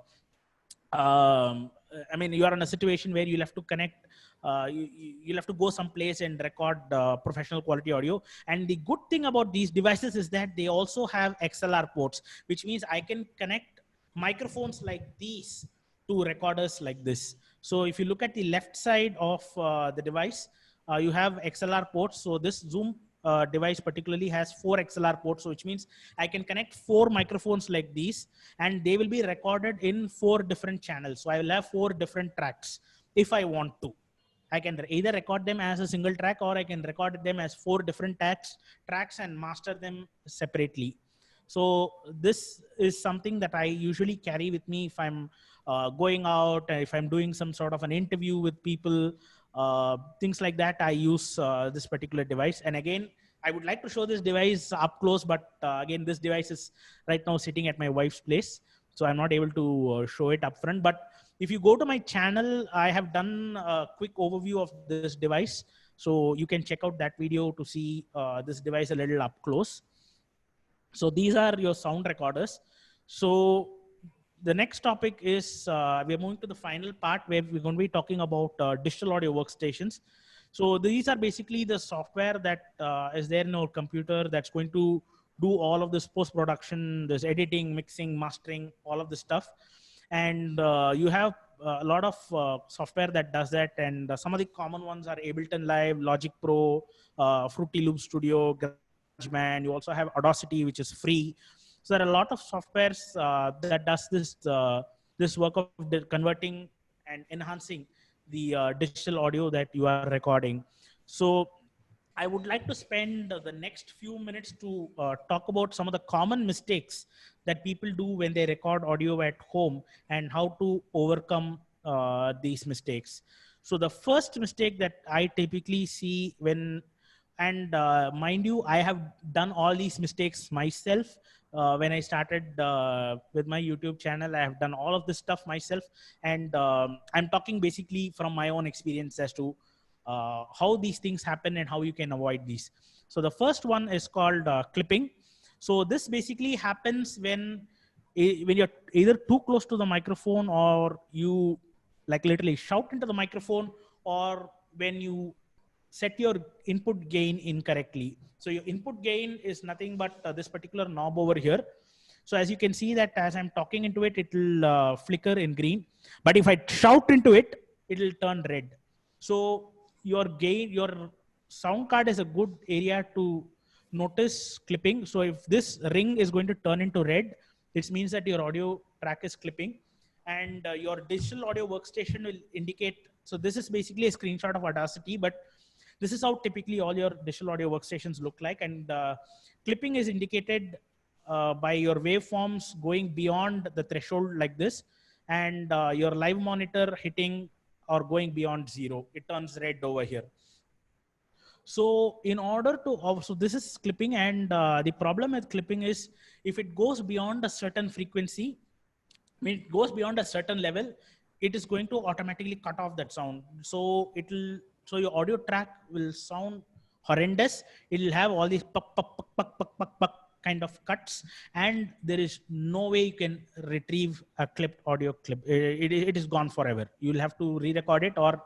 mean, you are in a situation where you'll have to connect, you'll have to go someplace and record professional quality audio. And the good thing about these devices is that they also have XLR ports, which means I can connect microphones like these to recorders like this. So if you look at the left side of the device, you have XLR ports. So this Zoom device particularly has 4 XLR ports, so which means I can connect 4 microphones like these, and they will be recorded in 4 different channels. So I will have 4 different tracks if I want to. I can either record them as a single track, or I can record them as 4 different tracks and master them separately. So this is something that I usually carry with me if I'm going out, if I'm doing some sort of an interview with people, things like that. I use this particular device. And again, I would like to show this device up close, but again, this device is right now sitting at my wife's place, so I'm not able to show it up front. But if you go to my channel, I have done a quick overview of this device, so you can check out that video to see this device a little up close. So these are your sound recorders. So the next topic is we're moving to the final part where we're going to be talking about digital audio workstations. So these are basically the software that is there in our computer that's going to do all of this post-production, this editing, mixing, mastering, all of this stuff. And you have a lot of software that does that. And some of the common ones are Ableton Live, Logic Pro, Fruity Loop Studio, GarageBand. You also have Audacity, which is free. So there are a lot of softwares that does this this work of converting and enhancing the digital audio that you are recording. So I would like to spend the next few minutes to talk about some of the common mistakes that people do when they record audio at home and how to overcome these mistakes. So the first mistake that I typically see when, and mind you, I have done all these mistakes myself. When I started with my YouTube channel, I have done all of this stuff myself. And I'm talking basically from my own experience as to how these things happen and how you can avoid these. So the first one is called clipping. So this basically happens when you're either too close to the microphone, or you like literally shout into the microphone, or when you set your input gain incorrectly. So your input gain is nothing but this particular knob over here. So as you can see that as I'm talking into it, it will flicker in green. But if I shout into it, it will turn red. So your gain, your sound card is a good area to notice clipping. So if this ring is going to turn into red, it means that your audio track is clipping, and your digital audio workstation will indicate. So this is basically a screenshot of Audacity, but this is how typically all your digital audio workstations look like. And clipping is indicated by your waveforms going beyond the threshold like this, and your live monitor hitting or going beyond 0. It turns red over here. So in order to, so this is clipping, and the problem with clipping is if it goes beyond a certain frequency, when it goes beyond a certain level, it is going to automatically cut off that sound. So so your audio track will sound horrendous. It will have all these puck, puck, puck, puck, puck, puck, puck kind of cuts, and there is no way you can retrieve a clipped audio clip. It is gone forever. You'll have to re-record it, or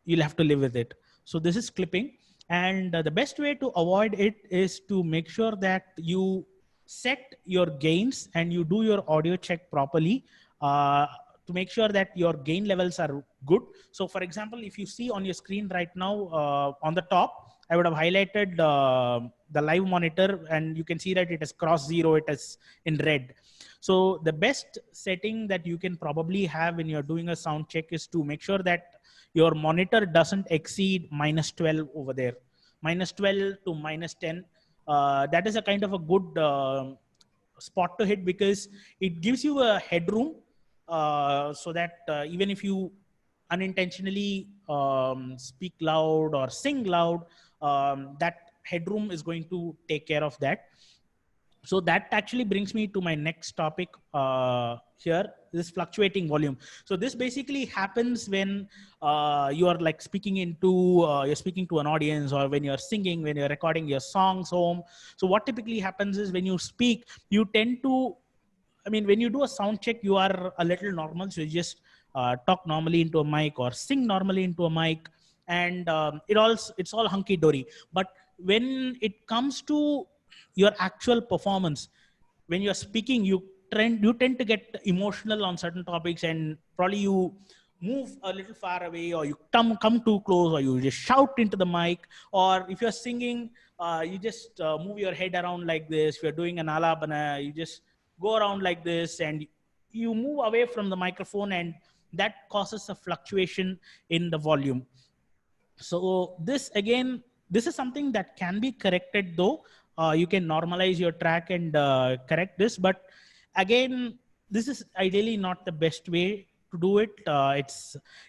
you'll have to live with it. So this is clipping. And the best way to avoid it is to make sure that you set your gains and you do your audio check properly to make sure that your gain levels are good. So for example, if you see on your screen right now, on the top, I would have highlighted the live monitor, and you can see that it has crossed 0. It is in red. So the best setting that you can probably have when you're doing a sound check is to make sure that your monitor doesn't exceed -12 over there, -12 to -10. That is a kind of a good spot to hit, because it gives you a headroom so that even if you unintentionally speak loud or sing loud, that headroom is going to take care of that. So that actually brings me to my next topic here, this fluctuating volume. So this basically happens when you are like speaking into, you're speaking to an audience, or when you're singing, when you're recording your songs home. So what typically happens is when you speak, you tend to, I mean, when you do a sound check, you are a little normal. So you just talk normally into a mic or sing normally into a mic, and it's all hunky dory. But when it comes to your actual performance, when you're speaking, you tend to get emotional on certain topics, and probably you move a little far away, or you come too close, or you just shout into the mic. Or if you're singing, you just move your head around like this. If you're doing an alabana, you just go around like this, and you move away from the microphone, and that causes a fluctuation in the volume. So this is something that can be corrected, though. You can normalize your track and correct this, but again, this is ideally not the best way to do it.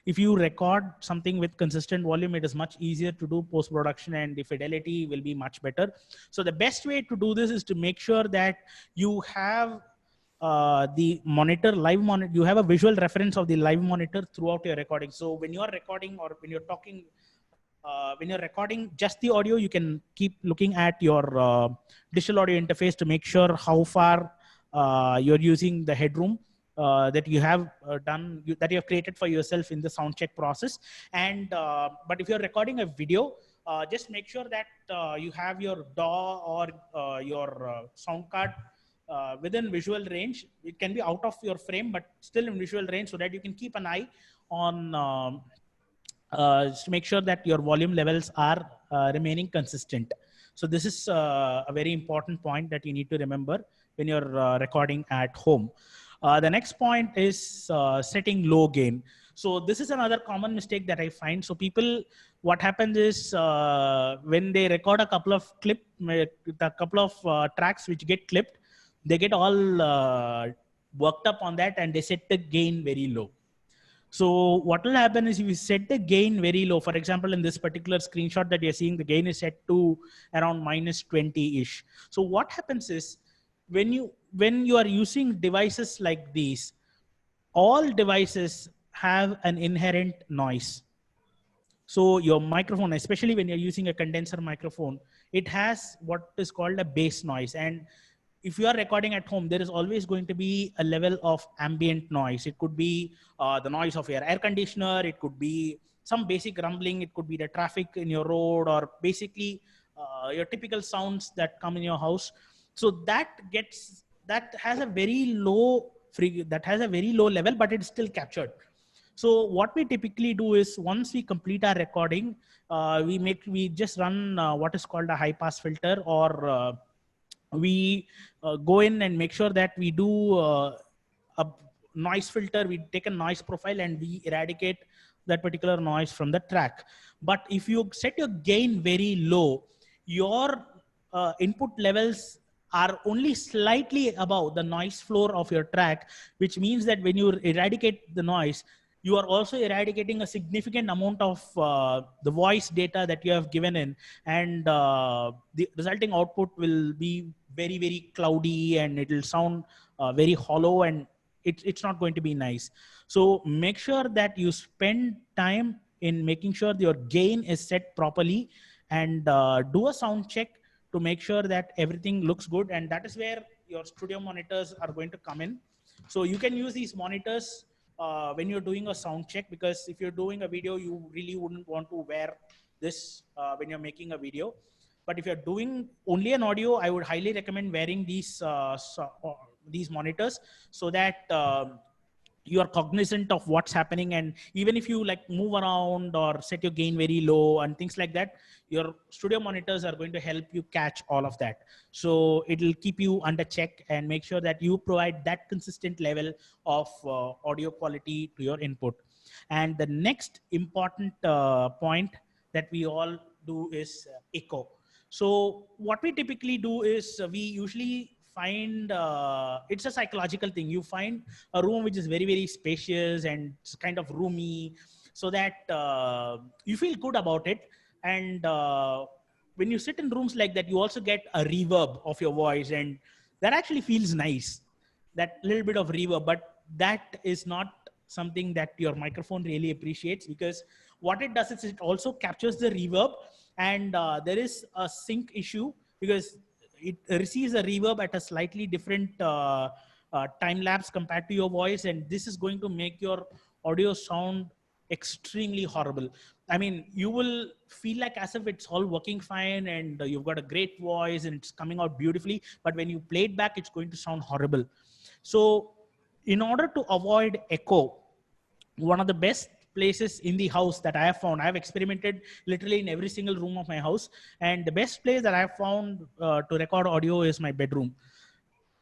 If you record something with consistent volume, it is much easier to do post-production, and the fidelity will be much better. So the best way to do this is to make sure that you have the live monitor, you have a visual reference of the live monitor throughout your recording. So when you are recording, or when you're talking, when you're recording just the audio, you can keep looking at your digital audio interface to make sure how far you're using the headroom that you have that you have created for yourself in the sound check process. And but if you're recording a video, just make sure that you have your DAW or your sound card within visual range. It can be out of your frame, but still in visual range, so that you can keep an eye on to make sure that your volume levels are remaining consistent. So this is a very important point that you need to remember when you're recording at home. The next point is setting low gain. So this is another common mistake that I find. So people, what happens is when they record a couple of tracks which get clipped, they get all worked up on that, and they set the gain very low. So what will happen is if you set the gain very low, for example, in this particular screenshot that you're seeing, the gain is set to around -20-ish. So what happens is when you are using devices like these, all devices have an inherent noise. So your microphone, especially when you're using a condenser microphone, it has what is called a bass noise. And if you are recording at home, there is always going to be a level of ambient noise. It could be the noise of your air conditioner. It could be some basic rumbling. It could be the traffic in your road, or basically your typical sounds that come in your house. So that has a very low level, but it's still captured. So what we typically do is once we complete our recording, we just run what is called a high pass filter, or we go in and make sure that we do a noise filter. We take a noise profile and we eradicate that particular noise from the track. But if you set your gain very low, your input levels are only slightly above the noise floor of your track, which means that when you eradicate the noise, you are also eradicating a significant amount of the voice data that you have given in, and the resulting output will be very, very cloudy, and it will sound very hollow, and it's not going to be nice. So make sure that you spend time in making sure your gain is set properly, and do a sound check to make sure that everything looks good. And that is where your studio monitors are going to come in. So you can use these monitors when you're doing a sound check, because if you're doing a video, you really wouldn't want to wear this when you're making a video. But if you're doing only an audio, I would highly recommend wearing these monitors, so that you are cognizant of what's happening. And even if you like move around or set your gain very low and things like that, your studio monitors are going to help you catch all of that. So it'll keep you under check and make sure that you provide that consistent level of audio quality to your input. And the next important point that we all do is echo. So what we typically do is we usually find it's a psychological thing. You find a room which is very, very spacious and it's kind of roomy, so that you feel good about it. And when you sit in rooms like that, you also get a reverb of your voice, and that actually feels nice, that little bit of reverb. But that is not something that your microphone really appreciates, because what it does is it also captures the reverb, and there is a sync issue, because it receives a reverb at a slightly different time lapse compared to your voice, and this is going to make your audio sound extremely horrible. I mean, you will feel like as if it's all working fine, and you've got a great voice and it's coming out beautifully, but when you play it back, it's going to sound horrible. So in order to avoid echo, one of the best places in the house that I have found, I have experimented literally in every single room of my house, and the best place that I have found to record audio is my bedroom.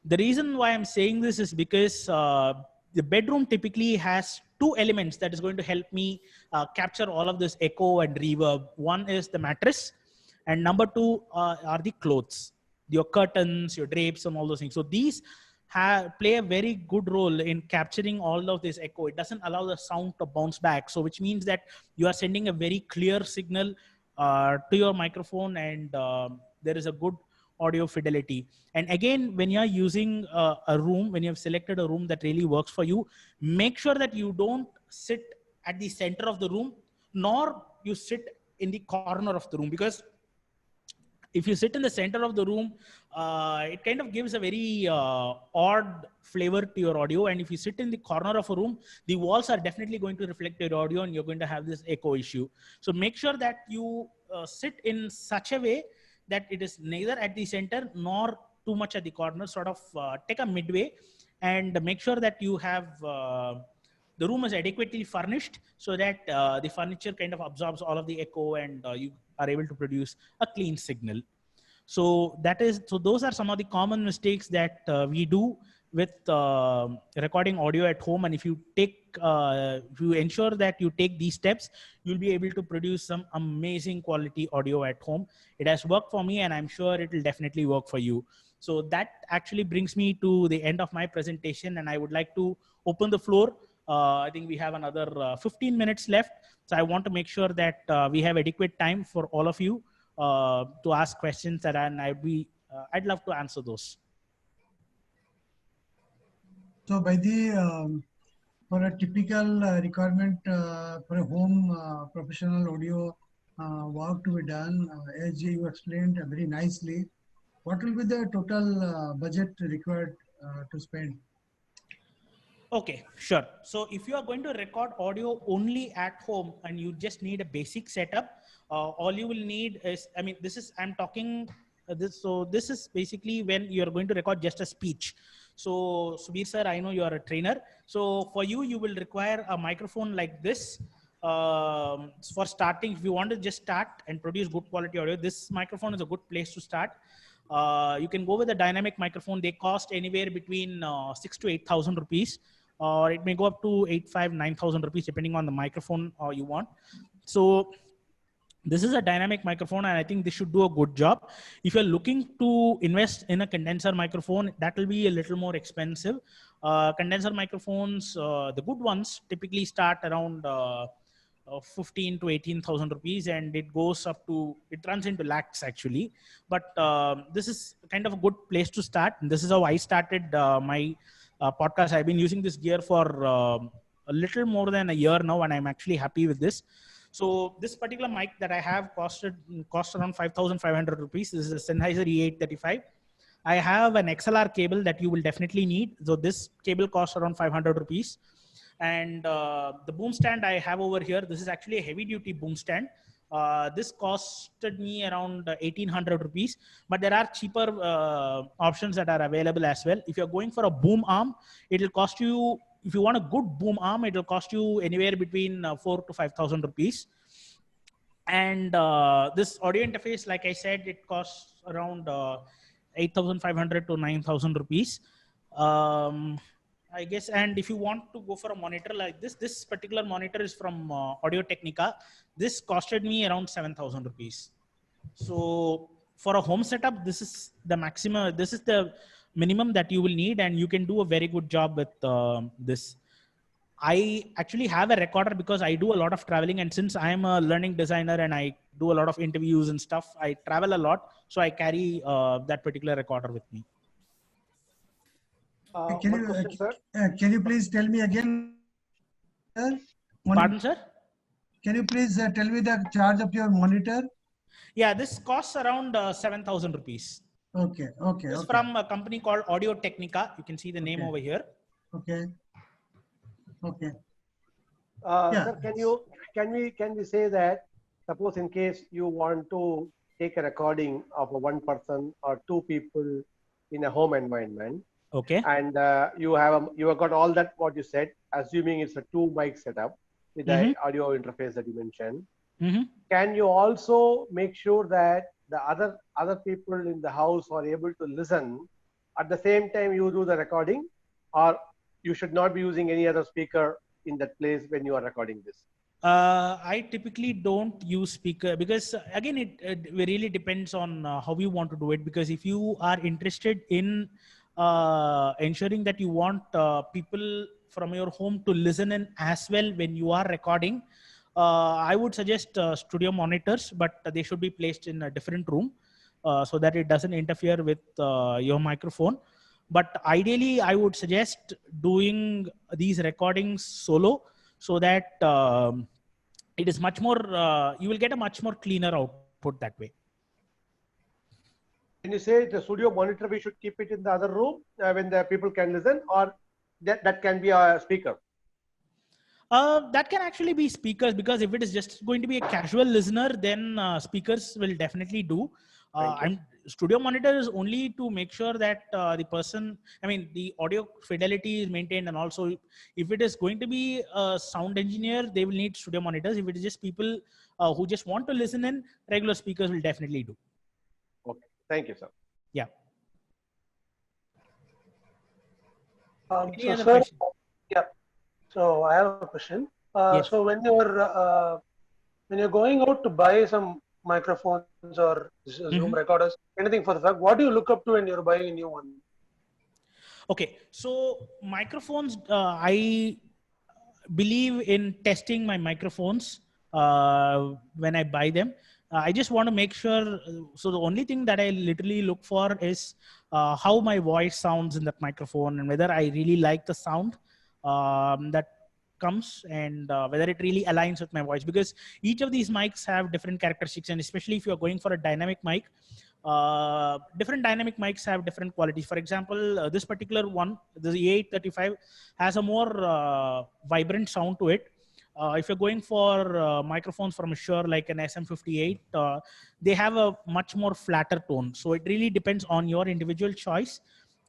The reason why I'm saying this is because the bedroom typically has two elements that is going to help me capture all of this echo and reverb. One is the mattress, and number two are the clothes, your curtains, your drapes, and all those things. So these play a very good role in capturing all of this echo. It doesn't allow the sound to bounce back. So which means that you are sending a very clear signal to your microphone, and there is a good audio fidelity. And again, when you're using a room, when you have selected a room that really works for you, make sure that you don't sit at the center of the room, nor you sit in the corner of the room, because if you sit in the center of the room, it kind of gives a very odd flavor to your audio. And if you sit in the corner of a room, the walls are definitely going to reflect your audio, and you're going to have this echo issue. So make sure that you sit in such a way that it is neither at the center nor too much at the corner. Sort of take a midway, and make sure that you have the room is adequately furnished, so that the furniture kind of absorbs all of the echo, and you are able to produce a clean signal. So those are some of the common mistakes that we do with recording audio at home. And if you ensure that you take these steps, you'll be able to produce some amazing quality audio at home. It has worked for me, and I'm sure it will definitely work for you. So that actually brings me to the end of my presentation, and I would like to open the floor. I think we have another 15 minutes left. So I want to make sure that we have adequate time for all of you to ask questions, and I'd love to answer those. So by for a typical requirement for a home professional audio work to be done, as you explained very nicely, what will be the total budget required to spend? Okay, sure. So if you are going to record audio only at home and you just need a basic setup, all you will need is, I mean, I'm talking this. So this is basically when you're going to record just a speech. So Subir sir, I know you are a trainer. So for you, you will require a microphone like this. For starting, if you want to just start and produce good quality audio, this microphone is a good place to start. You can go with a dynamic microphone. They cost anywhere between 6,000 to 8,000 rupees, or it may go up to 8,500, 9,000 rupees depending on the microphone you want. So this is a dynamic microphone, and I think this should do a good job. If you're looking to invest in a condenser microphone, that will be a little more expensive. Condenser microphones, the good ones, typically start around 15 to 18,000 rupees, and it goes up to, it runs into lakhs actually. But this is kind of a good place to start. And this is how I started my podcast. I've been using this gear for a little more than a year now, and I'm actually happy with this. So this particular mic that I have cost around 5,500 rupees. This is a Sennheiser E835. I have an XLR cable that you will definitely need. So this cable costs around 500 rupees. And the boom stand I have over here, this is actually a heavy duty boom stand. This costed me around 1,800 rupees, but there are cheaper options that are available as well. If you're going for a boom arm, it'll cost you, if you want a good boom arm, it'll cost you anywhere between 4,000 to 5,000 rupees. And this audio interface, like I said, it costs around 8,500 to 9,000 rupees. I guess. And if you want to go for a monitor like this particular monitor is from Audio Technica. This costed me around 7,000 rupees. So for a home setup, this is the maximum, this is the minimum that you will need, and you can do a very good job with this. I actually have a recorder because I do a lot of traveling, and since I am a learning designer and I do a lot of interviews and stuff, I travel a lot. So I carry that particular recorder with me. Can you please tell me again? Pardon, sir? Can you please tell me the charge of your monitor? Yeah, this costs around 7,000 rupees. Okay. This is from a company called Audio Technica. You can see the name over here. Okay. Sir, can we say that, suppose in case you want to take a recording of one person or two people in a home environment, okay, and you have got all that what you said, assuming it's a 2 mic setup with the audio interface that you mentioned. Can you also make sure that the other people in the house are able to listen at the same time you do the recording, or you should not be using any other speaker in that place when you are recording this? I typically don't use speaker because again, it really depends on how you want to do it. Because if you are interested in ensuring that you want people from your home to listen in as well when you are recording, I would suggest studio monitors, but they should be placed in a different room so that it doesn't interfere with your microphone. But ideally, I would suggest doing these recordings solo so that it is much more, you will get a much more cleaner output that way. When you say the studio monitor, we should keep it in the other room when the people can listen, or that can be a speaker? That can actually be speakers, because if it is just going to be a casual listener, then speakers will definitely do. Studio monitor is only to make sure that the person, I mean, the audio fidelity is maintained. And also if it is going to be a sound engineer, they will need studio monitors. If it is just people who just want to listen in, regular speakers will definitely do. Okay. Thank you, sir. Yeah. So, sir, yeah. So I have a question. Yes. So when you're going out to buy some microphones or Zoom recorders, anything for the fact, what do you look up to when you're buying a new one? Okay, so microphones, I believe in testing my microphones when I buy them. I just want to make sure. So the only thing that I literally look for is how my voice sounds in that microphone, and whether I really like the sound that comes, and whether it really aligns with my voice, because each of these mics have different characteristics. And especially if you're going for a dynamic mic, different dynamic mics have different qualities. For example, this particular one, the E835, has a more vibrant sound to it. If you're going for microphones from Shure, like an SM58, they have a much more flatter tone. So it really depends on your individual choice.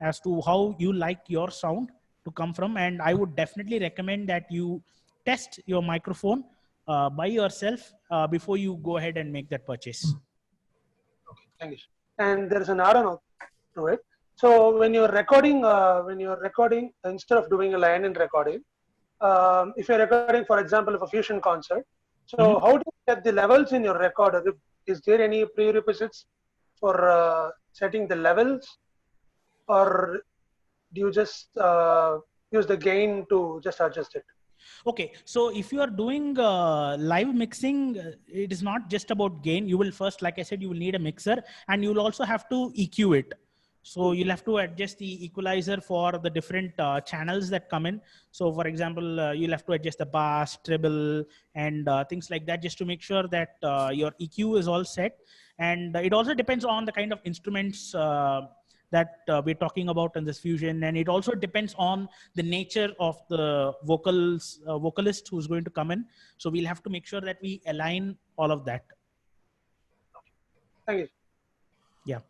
as to how you like your sound to come from. And I would definitely recommend that you test your microphone by yourself before you go ahead and make that purchase. Thank you. And there is an add-on to it. So when you're recording, instead of doing a line-in recording, if you're recording, for example, of a fusion concert, so how do you get the levels in your recorder? Is there any prerequisites for setting the levels, or do you just use the gain to just adjust it? Okay, so if you are doing live mixing, it is not just about gain. You will first, like I said, you will need a mixer, and you will also have to EQ it. So you'll have to adjust the equalizer for the different channels that come in. So for example, you'll have to adjust the bass, treble, and things like that, just to make sure that your EQ is all set. And it also depends on the kind of instruments that we're talking about in this fusion. And it also depends on the nature of the vocalist who's going to come in. So we'll have to make sure that we align all of that. Thank you. Yeah.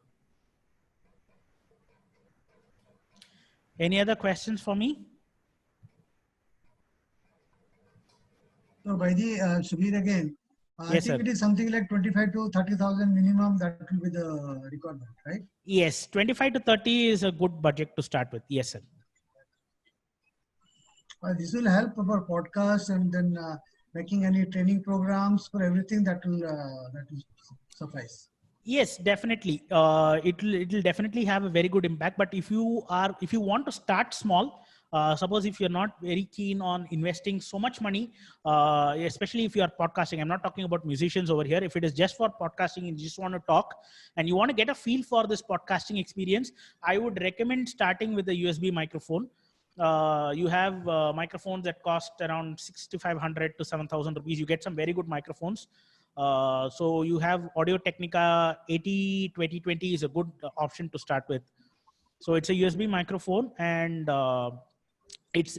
Any other questions for me? So Vaidhi, Subir again. I Yes, think sir. it is something like 25 to 30,000 minimum. That will be the requirement, right? Yes, 25 to 30 is a good budget to start with. Yes, sir. This will help for podcast and then making any training programs for everything that will suffice. Yes, definitely. It'll definitely have a very good impact. But if you want to start small, suppose if you're not very keen on investing so much money, especially if you are podcasting, I'm not talking about musicians over here. If it is just for podcasting and you just want to talk and you want to get a feel for this podcasting experience, I would recommend starting with a USB microphone. You have microphones that cost around 6,500 to 7,000 rupees. You get some very good microphones. So you have Audio Technica 80-2020 is a good option to start with. So it's a USB microphone, and it's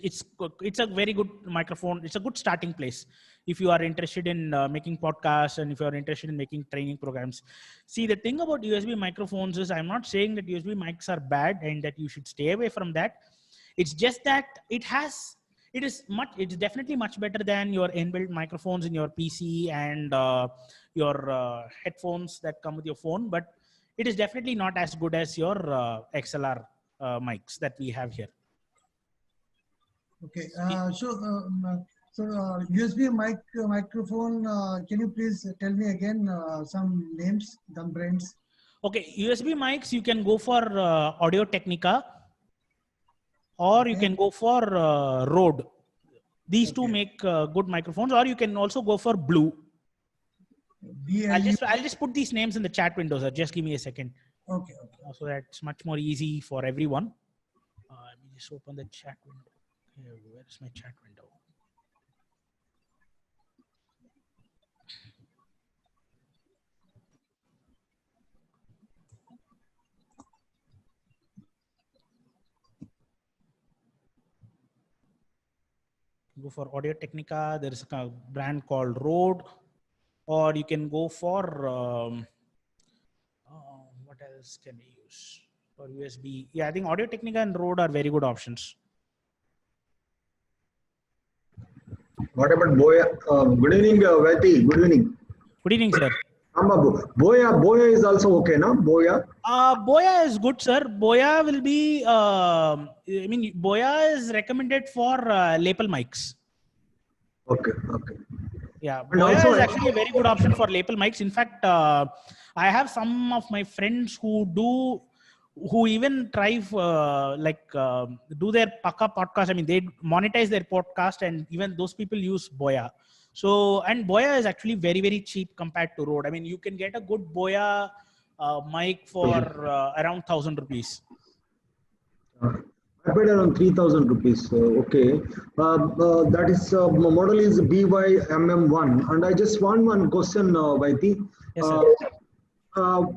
a very good microphone. It's a good starting place if you are interested in making podcasts and if you are interested in making training programs. See, the thing about USB microphones is, I'm not saying that USB mics are bad and that you should stay away from that. It's just that it's definitely much better than your inbuilt microphones in your PC and your headphones that come with your phone, but it is definitely not as good as your XLR mics that we have here. Okay, so USB microphone, can you please tell me again some names, some brands? Okay, USB mics, you can go for Audio Technica, or you can go for Rode. These two make good microphones, or you can also go for Blue. I'll just put these names in the chat window, sir. Just give me a second. Okay. So that's much more easy for everyone. Let me just open the chat window. Where is my chat window? Go for Audio Technica. There is a brand called Rode, or you can go for what else can we use for USB? Yeah, I think Audio Technica and Rode are very good options. What about Boya? Good evening, Vaidhi. Good evening. Good evening, sir. Boya is also okay, no? Boya? Boya is good, sir. Boya will be, Boya is recommended for lapel mics. Okay. Yeah, And Boya also is actually a very good option for lapel mics. In fact, I have some of my friends who even try do their Paka podcast. I mean, they monetize their podcast, and even those people use Boya. So, and Boya is actually very, very cheap compared to Rode. I mean, you can get a good Boya mic for around 1,000 rupees. I paid around 3,000 rupees. Okay. That is model is BY-MM1. And I just want one question, Vaidhi. Yes, sir.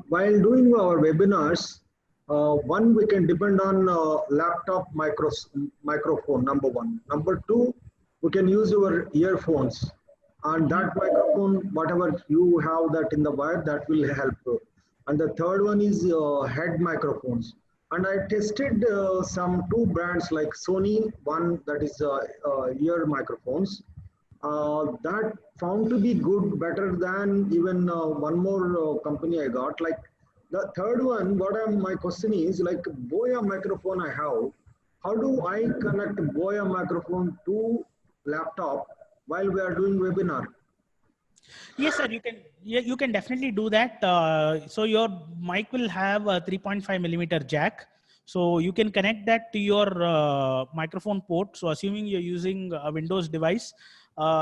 While doing our webinars, one, we can depend on laptop microphone, number one. Number two, we can use your earphones. And that microphone, whatever you have that in the wire, that will help. And the third one is head microphones. And I tested some two brands like Sony, one that is ear microphones. That found to be good, better than even one more company I got. Like the third one, my question is like Boya microphone I have. How do I connect Boya microphone to laptop while we are doing webinar? Yes, sir. You can. Yeah, you can definitely do that. So your mic will have a 3.5 millimeter jack. So you can connect that to your microphone port. So assuming you're using a Windows device,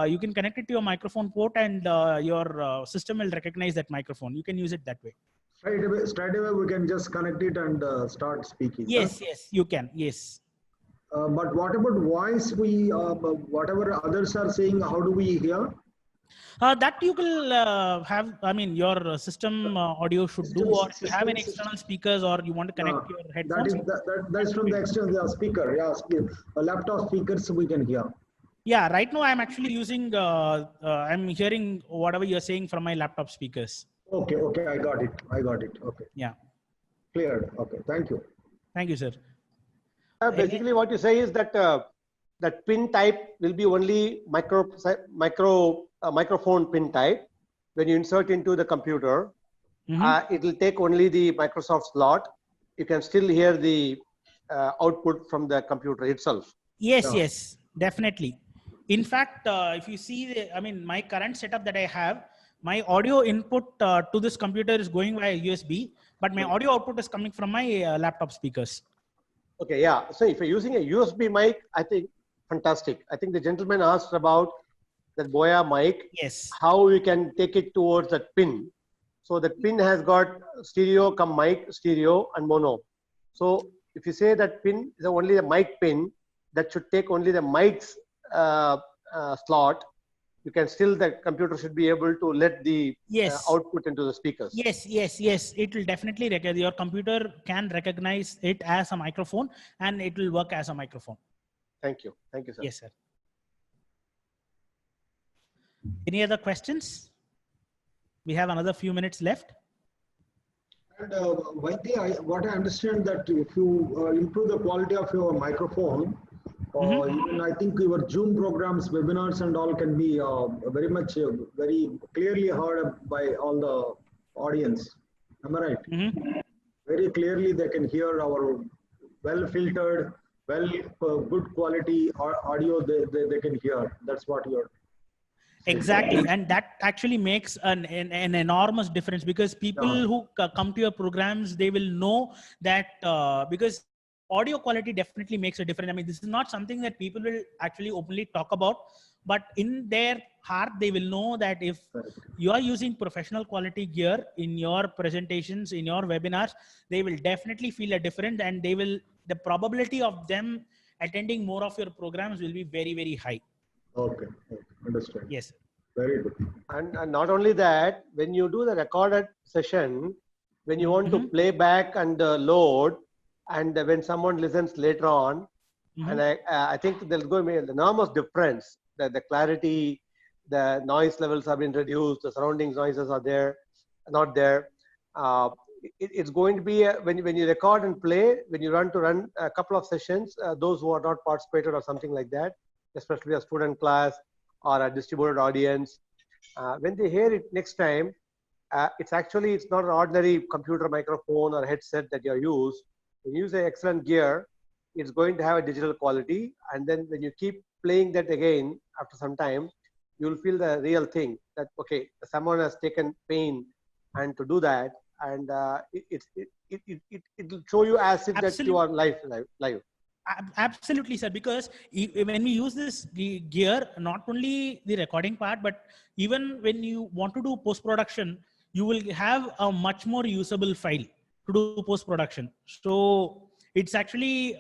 you can connect it to your microphone port, and your system will recognize that microphone. You can use it that way. Straight away we can just connect it and start speaking. Yes, yes, you can. Yes. But what about voice? Whatever others are saying, how do we hear? That you will have, I mean, your system audio should do, or if you have any external speakers or you want to connect your headphones. That's from the external speaker. Yeah, laptop speakers we can hear. Yeah, right now I'm actually using, I'm hearing whatever you're saying from my laptop speakers. Okay, I got it. Okay. Yeah. Cleared. Okay, thank you. Thank you, sir. Basically, what you say is that that pin type will be only microphone pin type. When you insert into the computer, it will take only the Microsoft slot. You can still hear the output from the computer itself. Yes, yes, definitely. In fact, if you see, I mean, my current setup that I have, my audio input to this computer is going via USB, but my audio output is coming from my laptop speakers. Okay, yeah. So if you're using a USB mic, I think fantastic. I think the gentleman asked about that Boya mic. Yes. How we can take it towards that pin. So the pin has got stereo, come mic, stereo, and mono. So if you say that pin is only the mic pin, that should take only the mic's slot. You can still, the computer should be able to let the output into the speakers. Yes, yes, yes. It will definitely recognize, your computer can recognize it as a microphone, and it will work as a microphone. Thank you. Thank you, sir. Yes, sir. Any other questions? We have another few minutes left. And Vaidya, what I understand that if you improve the quality of your microphone, even I think your Zoom programs, webinars and all can be very much, very clearly heard by all the audience. Am I right? Very clearly they can hear our well-filtered, good quality audio they can hear. That's what you're saying. Exactly. And that actually makes an enormous difference, because people who come to your programs, they will know that because audio quality definitely makes a difference. I mean, this is not something that people will actually openly talk about, but in their heart, they will know that if you are using professional quality gear in your presentations, in your webinars, they will definitely feel a difference, and the probability of them attending more of your programs will be very, very high. Okay. Understand. Yes. Very good. And not only that, when you do the recorded session, when you want to play back and load, and when someone listens later on, and I think there's going to be an enormous difference. The clarity, the noise levels have been reduced, the surroundings noises are not there. It's going to be when you record and play, when you run a couple of sessions, those who are not participated or something like that, especially a student class or a distributed audience, when they hear it next time, it's not an ordinary computer microphone or headset that you use. When you use an excellent gear, it's going to have a digital quality, and then when you keep playing that again after some time, you'll feel the real thing that okay, someone has taken pain and to do that, and it'll show you as if that you are live. Absolutely, sir. Because when we use this gear, not only the recording part, but even when you want to do post-production, you will have a much more usable file to do post-production. So it's actually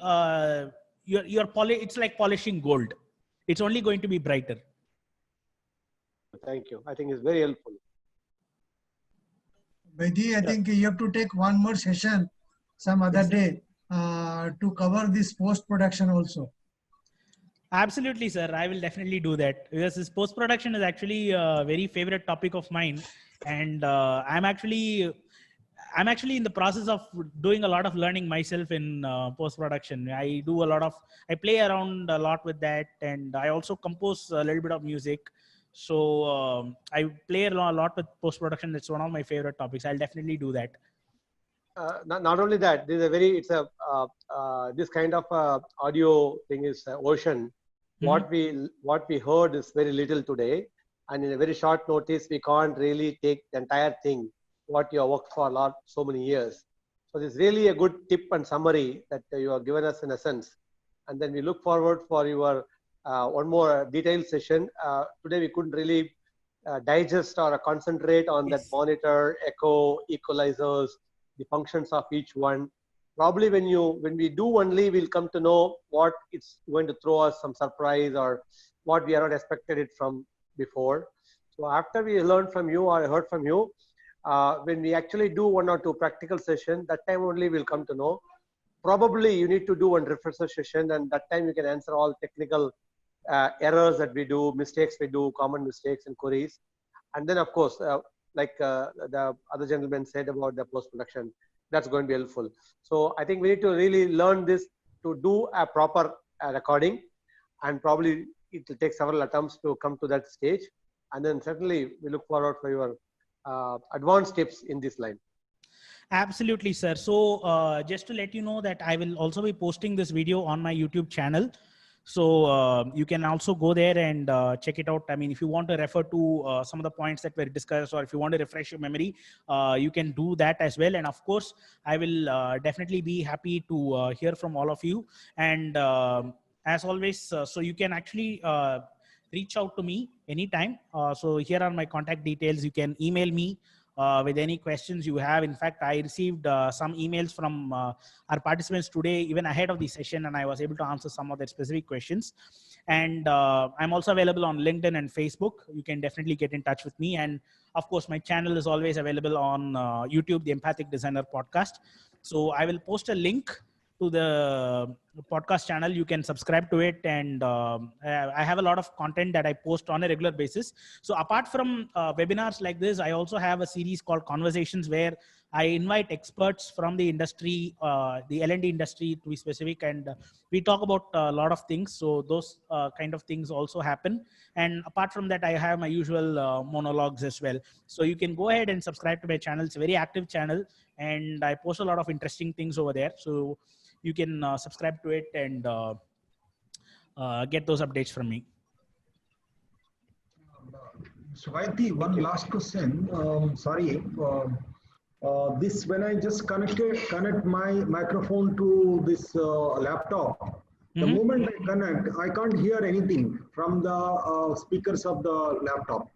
it's like polishing gold. It's only going to be brighter. Thank you. I think it's very helpful. Vaidya, I think you have to take one more session some other day to cover this post-production also. Absolutely, sir. I will definitely do that, because this post-production is actually a very favorite topic of mine. And I'm actually I'm actually in the process of doing a lot of learning myself in post-production. I play around a lot with that, and I also compose a little bit of music. So I play a lot with post-production. It's one of my favorite topics. I'll definitely do that. Not only that, this kind of audio thing is ocean. What we heard is very little today, and in a very short notice, we can't really take the entire thing what you have worked for so many years. So this is really a good tip and summary that you have given us in a sense. And then we look forward for your one more detailed session. Today we couldn't really digest or concentrate on that monitor, echo, equalizers, the functions of each one. Probably when we do only, we'll come to know what it's going to throw us some surprise or what we are not expected it from before. So after we learned from you or heard from you, when we actually do 1 or 2 practical sessions, that time only we'll come to know. Probably you need to do one refresher session, and that time you can answer all technical errors that we do, mistakes we do, common mistakes and queries. And then of course, like the other gentleman said about the post-production, that's going to be helpful. So I think we need to really learn this to do a proper recording, and probably it will take several attempts to come to that stage. And then certainly we look forward for your advanced tips in this line. Absolutely, sir. So just to let you know that I will also be posting this video on my YouTube channel. So you can also go there and check it out. I mean, if you want to refer to some of the points that were discussed, or if you want to refresh your memory, you can do that as well. And of course, I will definitely be happy to hear from all of you. And as always, so you can actually reach out to me anytime. So here are my contact details. You can email me with any questions you have. In fact, I received some emails from our participants today, even ahead of the session, and I was able to answer some of their specific questions. And I'm also available on LinkedIn and Facebook. You can definitely get in touch with me. And of course, my channel is always available on YouTube, the Empathic Designer Podcast. So I will post a link to the podcast channel. You can subscribe to it, and I have a lot of content that I post on a regular basis. So apart from webinars like this, I also have a series called Conversations, where I invite experts from the industry, the L&D industry to be specific, and we talk about a lot of things. So those kind of things also happen. And apart from that, I have my usual monologues as well. So you can go ahead and subscribe to my channel. It's a very active channel, and I post a lot of interesting things over there. So you can subscribe to it and get those updates from me. Swati, one last question. Sorry. This, when I just connect my microphone to this laptop, the moment I connect, I can't hear anything from the speakers of the laptop.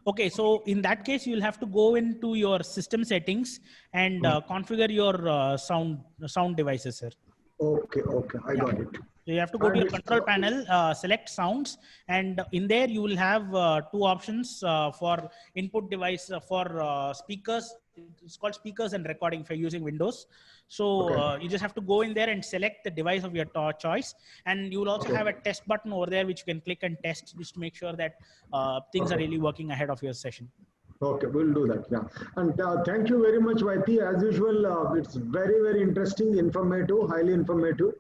Okay, so in that case, you'll have to go into your system settings and configure your sound devices, sir. Okay, I got it. So you have to go to your control panel, select sounds, and in there you will have 2 options for input device for speakers. It's called speakers and recording if you're using Windows. So you just have to go in there and select the device of your choice, and you will also have a test button over there which you can click and test, just to make sure that things are really working ahead of your session. Okay, we'll do that. Yeah, and thank you very much, Vaiti. As usual, it's very interesting, informative, highly informative,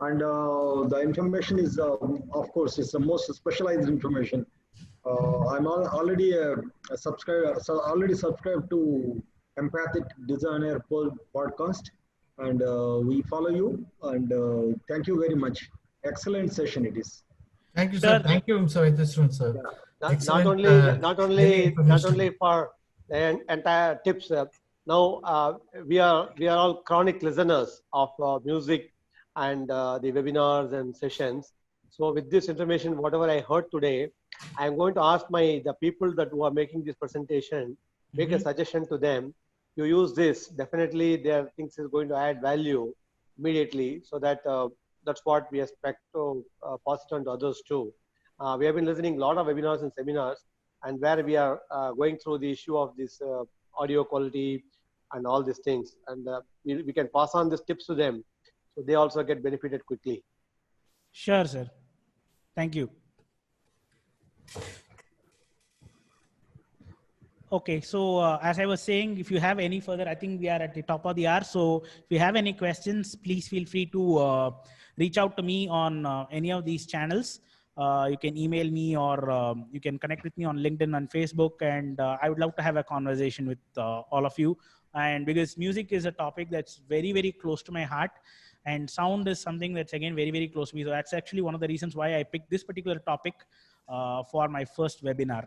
and the information is, of course, it's the most specialized information. I'm already subscribed to Empathic Designer podcast, and we follow you. And thank you very much. Excellent session it is. Thank you, sir. Thank you, Mr. Vaidiswaran, sir. Yeah. Excellent, not only for the entire tips. Now we are all chronic listeners of music and the webinars and sessions. So with this information, whatever I heard today, I'm going to ask the people that who are making this presentation, make a suggestion to them. You use this, definitely their things is going to add value immediately. So that that's what we expect to pass it on to others too. We have been listening a lot of webinars and seminars, and where we are going through the issue of this audio quality and all these things, and we can pass on these tips to them, so they also get benefited quickly. Sure, sir. Thank you. Okay, so as I was saying, if you have any further, I think we are at the top of the hour. So if you have any questions, please feel free to reach out to me on any of these channels. You can email me or you can connect with me on LinkedIn and Facebook. And I would love to have a conversation with all of you. And because music is a topic that's very, very close to my heart. And sound is something that's, again, very, very close to me. So that's actually one of the reasons why I picked this particular topic for my first webinar.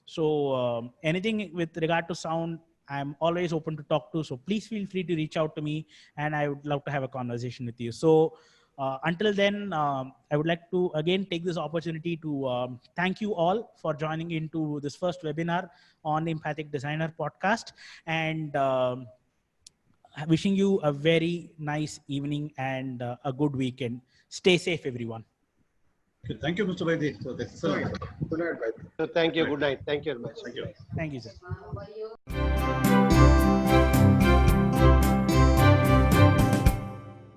So anything with regard to sound, I'm always open to talk to. So please feel free to reach out to me, and I would love to have a conversation with you. So until then, I would like to again take this opportunity to thank you all for joining into this first webinar on the Empathic Designer podcast, and wishing you a very nice evening and a good weekend. Stay safe, everyone. Okay, thank you, Mr. Vaidhi. So that's excellent. Good night, bye. So thank you. Good night. Thank you very much. Thank you. Thank you, sir.